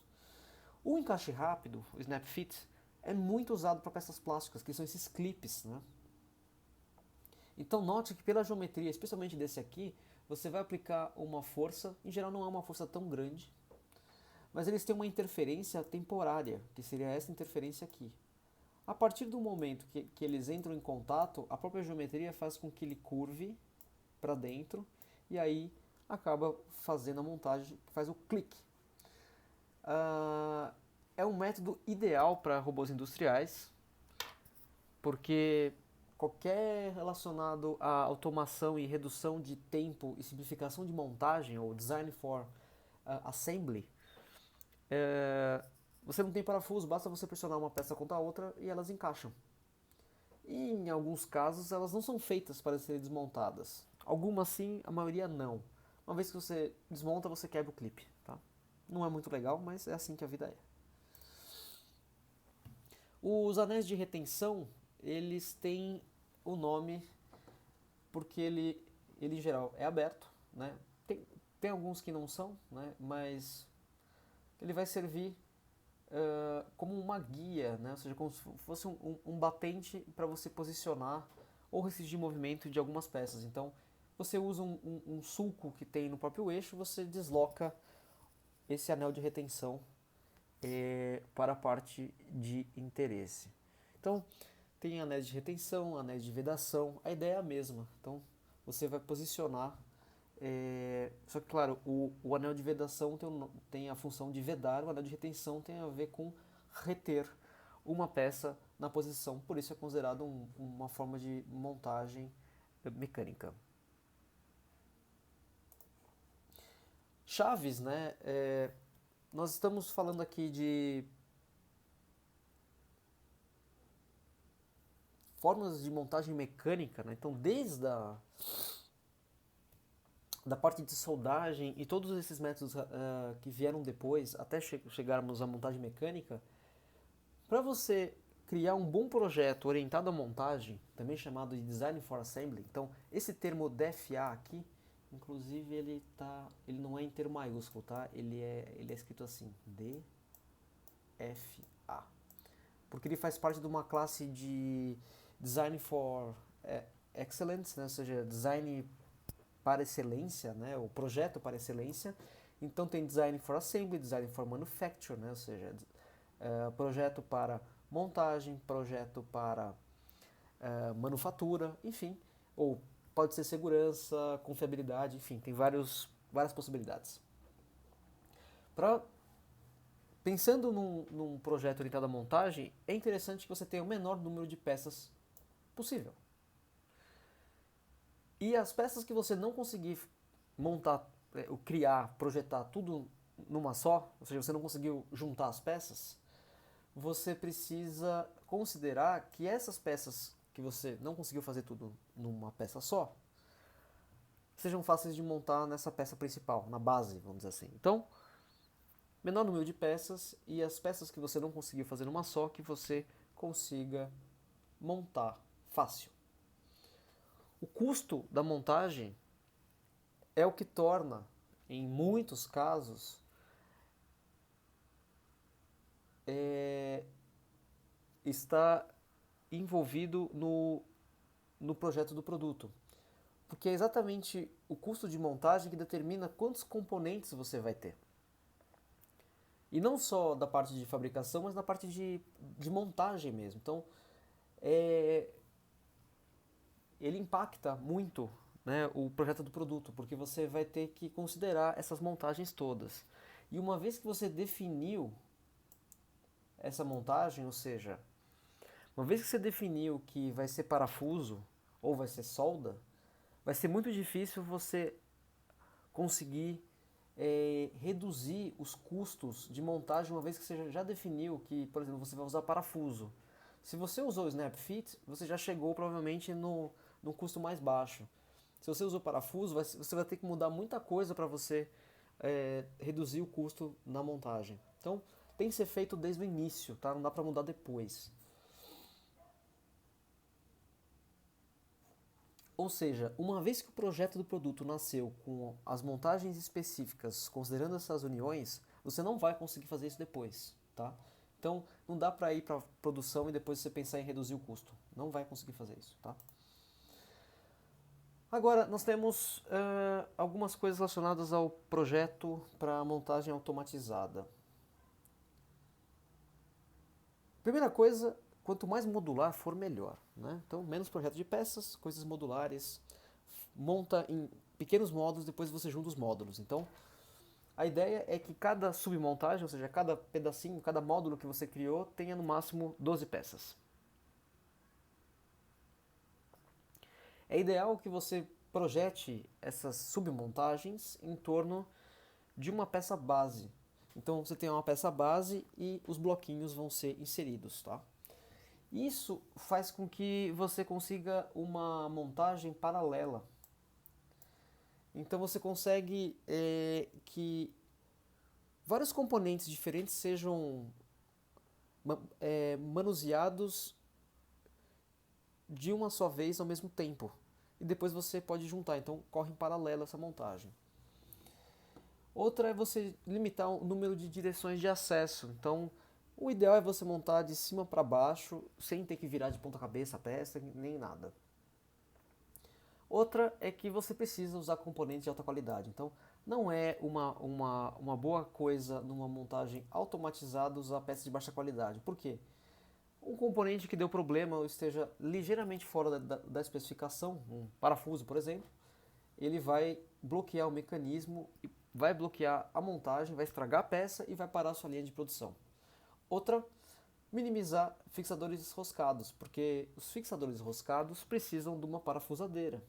O encaixe rápido, o snap fit, é muito usado para peças plásticas, que são esses clipes, né? Então note que pela geometria, especialmente desse aqui, você vai aplicar uma força, em geral não é uma força tão grande, mas eles têm uma interferência temporária, que seria essa interferência aqui. A partir do momento que eles entram em contato, a própria geometria faz com que ele curve para dentro e aí acaba fazendo a montagem, que faz o clique. É um método ideal para robôs industriais, porque qualquer relacionado à automação e redução de tempo e simplificação de montagem, ou design for assembly, você não tem parafuso, basta você pressionar uma peça contra a outra e elas encaixam. E em alguns casos elas não são feitas para serem desmontadas. Algumas sim, a maioria não. Uma vez que você desmonta, você quebra o clipe. Tá? Não é muito legal, mas é assim que a vida é. Os anéis de retenção, eles têm o nome porque ele em geral é aberto, né? Tem alguns que não são, né? Mas ele vai servir como uma guia, né? Ou seja, como se fosse um batente para você posicionar ou restringir movimento de algumas peças. Então, você usa um sulco que tem no próprio eixo, você desloca esse anel de retenção para a parte de interesse. Então, tem anéis de retenção, anéis de vedação, a ideia é a mesma. Então, você vai posicionar. Só que, claro, o anel de vedação tem a função de vedar, o anel de retenção tem a ver com reter uma peça na posição, por isso é considerado uma forma de montagem mecânica. Chaves, né? Nós estamos falando aqui de formas de montagem mecânica, né? Então desde da parte de soldagem e todos esses métodos que vieram depois, até chegarmos à montagem mecânica, para você criar um bom projeto orientado à montagem, também chamado de Design for Assembly, então esse termo DFA aqui, inclusive ele não é em termo maiúsculo, tá? Ele é escrito assim, DFA, porque ele faz parte de uma classe de Design for Excellence, né? Ou seja, Design para excelência, né? O projeto para excelência. Então tem Design for Assembly, Design for Manufacture, né? Ou seja, projeto para montagem, projeto para manufatura, enfim, ou pode ser segurança, confiabilidade, enfim, tem várias possibilidades. Pensando num projeto orientado à montagem, é interessante que você tenha o menor número de peças possível. E as peças que você não conseguir montar, criar, projetar tudo numa só, ou seja, você não conseguiu juntar as peças, você precisa considerar que essas peças que você não conseguiu fazer tudo numa peça só, sejam fáceis de montar nessa peça principal, na base, vamos dizer assim. Então, menor número de peças e as peças que você não conseguiu fazer numa só, que você consiga montar fácil. O custo da montagem é o que torna, em muitos casos, está envolvido no projeto do produto. Porque é exatamente o custo de montagem que determina quantos componentes você vai ter. E não só da parte de fabricação, mas na parte de montagem mesmo. Então, ele impacta muito, né, o projeto do produto, porque você vai ter que considerar essas montagens todas. E uma vez que você definiu essa montagem, ou seja, uma vez que você definiu que vai ser parafuso, ou vai ser solda, vai ser muito difícil você conseguir reduzir os custos de montagem, uma vez que você já definiu que, por exemplo, você vai usar parafuso. Se você usou o Snap Fit, você já chegou provavelmente no custo mais baixo. Se você usou parafuso, você vai ter que mudar muita coisa para você reduzir o custo na montagem. Então, tem que ser feito desde o início, tá? Não dá para mudar depois. Ou seja, uma vez que o projeto do produto nasceu com as montagens específicas, considerando essas uniões, você não vai conseguir fazer isso depois, tá? Então, não dá para ir para produção e depois você pensar em reduzir o custo. Não vai conseguir fazer isso, tá? Agora, nós temos algumas coisas relacionadas ao projeto para montagem automatizada. Primeira coisa, quanto mais modular for, melhor, né? Então, menos projeto de peças, coisas modulares, monta em pequenos módulos, depois você junta os módulos. Então, a ideia é que cada submontagem, ou seja, cada pedacinho, cada módulo que você criou, tenha no máximo 12 peças. É ideal que você projete essas submontagens em torno de uma peça base. Então você tem uma peça base e os bloquinhos vão ser inseridos, tá? Isso faz com que você consiga uma montagem paralela. Então você consegue que vários componentes diferentes sejam manuseados de uma só vez ao mesmo tempo. E depois você pode juntar, então corre em paralelo essa montagem. Outra é você limitar o número de direções de acesso. Então, o ideal é você montar de cima para baixo, sem ter que virar de ponta cabeça a peça, nem nada. Outra é que você precisa usar componentes de alta qualidade. Então, não é uma boa coisa numa montagem automatizada usar peças de baixa qualidade. Por quê? Um componente que deu problema ou esteja ligeiramente fora da especificação, um parafuso, por exemplo, ele vai bloquear o mecanismo, vai bloquear a montagem, vai estragar a peça e vai parar a sua linha de produção. Outra, minimizar fixadores roscados, porque os fixadores roscados precisam de uma parafusadeira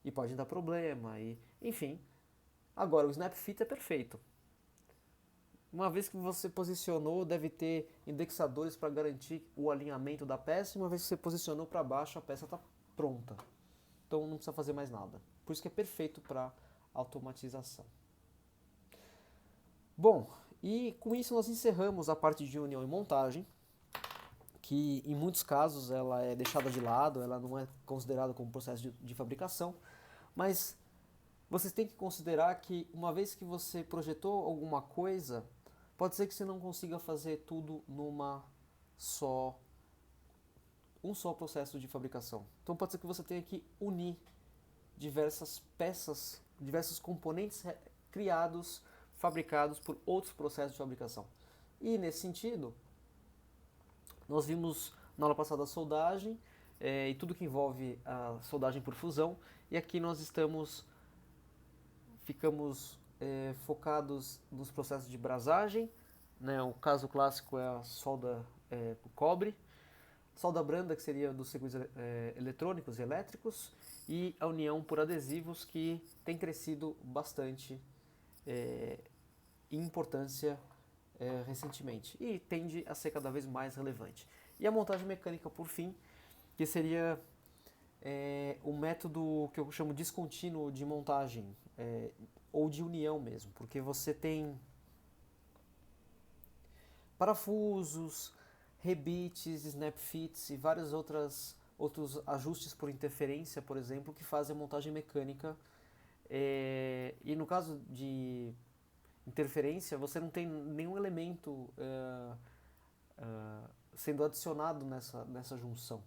e podem dar problema, enfim. Agora, o Snap Fit é perfeito. Uma vez que você posicionou, deve ter indexadores para garantir o alinhamento da peça, e uma vez que você posicionou para baixo, a peça está pronta. Então não precisa fazer mais nada. Por isso que é perfeito para automatização. Bom, e com isso nós encerramos a parte de união e montagem, que em muitos casos ela é deixada de lado, ela não é considerada como processo de fabricação, mas vocês têm que considerar que uma vez que você projetou alguma coisa, pode ser que você não consiga fazer tudo um só processo de fabricação. Então pode ser que você tenha que unir diversas peças, diversos componentes criados, fabricados por outros processos de fabricação. E nesse sentido, nós vimos na aula passada a soldagem e tudo que envolve a soldagem por fusão, e aqui nós ficamos focados nos processos de brasagem, né? O caso clássico é a solda por cobre, solda branda, que seria dos circuitos eletrônicos e elétricos, e a união por adesivos, que tem crescido bastante em importância recentemente e tende a ser cada vez mais relevante. E a montagem mecânica, por fim, que seria o método que eu chamo descontínuo de montagem, ou de união mesmo, porque você tem parafusos, rebites, snap fits e vários outros ajustes por interferência, por exemplo, que fazem a montagem mecânica. E no caso de interferência, você não tem nenhum elemento sendo adicionado nessa junção.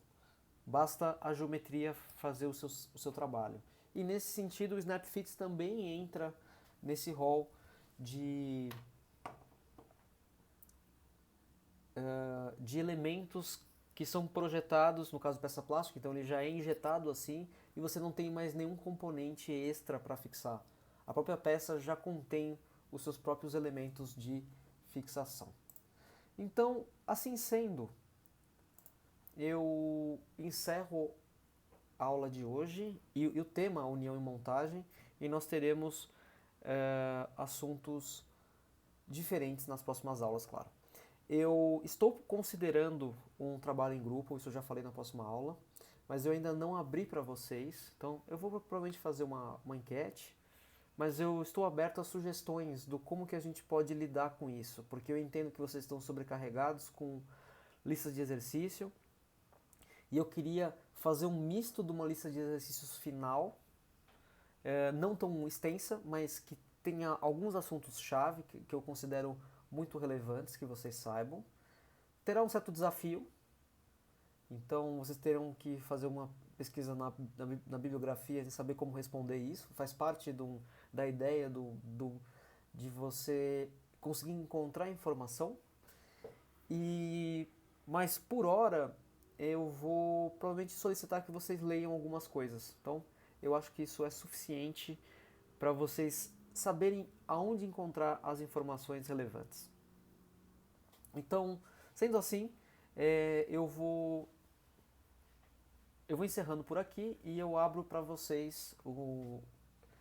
Basta a geometria fazer o seu trabalho. E nesse sentido, o Snap Fits também entra nesse rol de elementos que são projetados, no caso peça plástica, então ele já é injetado assim e você não tem mais nenhum componente extra para fixar. A própria peça já contém os seus próprios elementos de fixação. Então, assim sendo, eu encerro aula de hoje e o tema União e Montagem, e nós teremos assuntos diferentes nas próximas aulas, claro. Eu estou considerando um trabalho em grupo, isso eu já falei na próxima aula, mas eu ainda não abri para vocês, então eu vou provavelmente fazer uma enquete, mas eu estou aberto a sugestões do como que a gente pode lidar com isso, porque eu entendo que vocês estão sobrecarregados com listas de exercício, e eu queria fazer um misto de uma lista de exercícios final, não tão extensa, mas que tenha alguns assuntos-chave que eu considero muito relevantes, que vocês saibam. Terá um certo desafio, então vocês terão que fazer uma pesquisa na bibliografia e saber como responder isso. Faz parte da ideia de você conseguir encontrar informação. Mas por hora eu vou provavelmente solicitar que vocês leiam algumas coisas. Então eu acho que isso é suficiente para vocês saberem aonde encontrar as informações relevantes. Então, sendo assim, eu vou encerrando por aqui e eu abro para vocês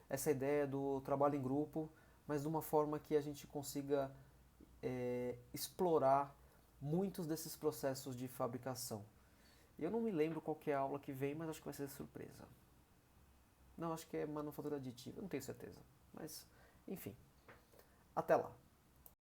essa ideia do trabalho em grupo, mas de uma forma que a gente consiga explorar muitos desses processos de fabricação. Eu não me lembro qual que é a aula que vem, mas acho que vai ser surpresa. Não, acho que é manufatura aditiva, não tenho certeza. Mas, enfim. Até lá.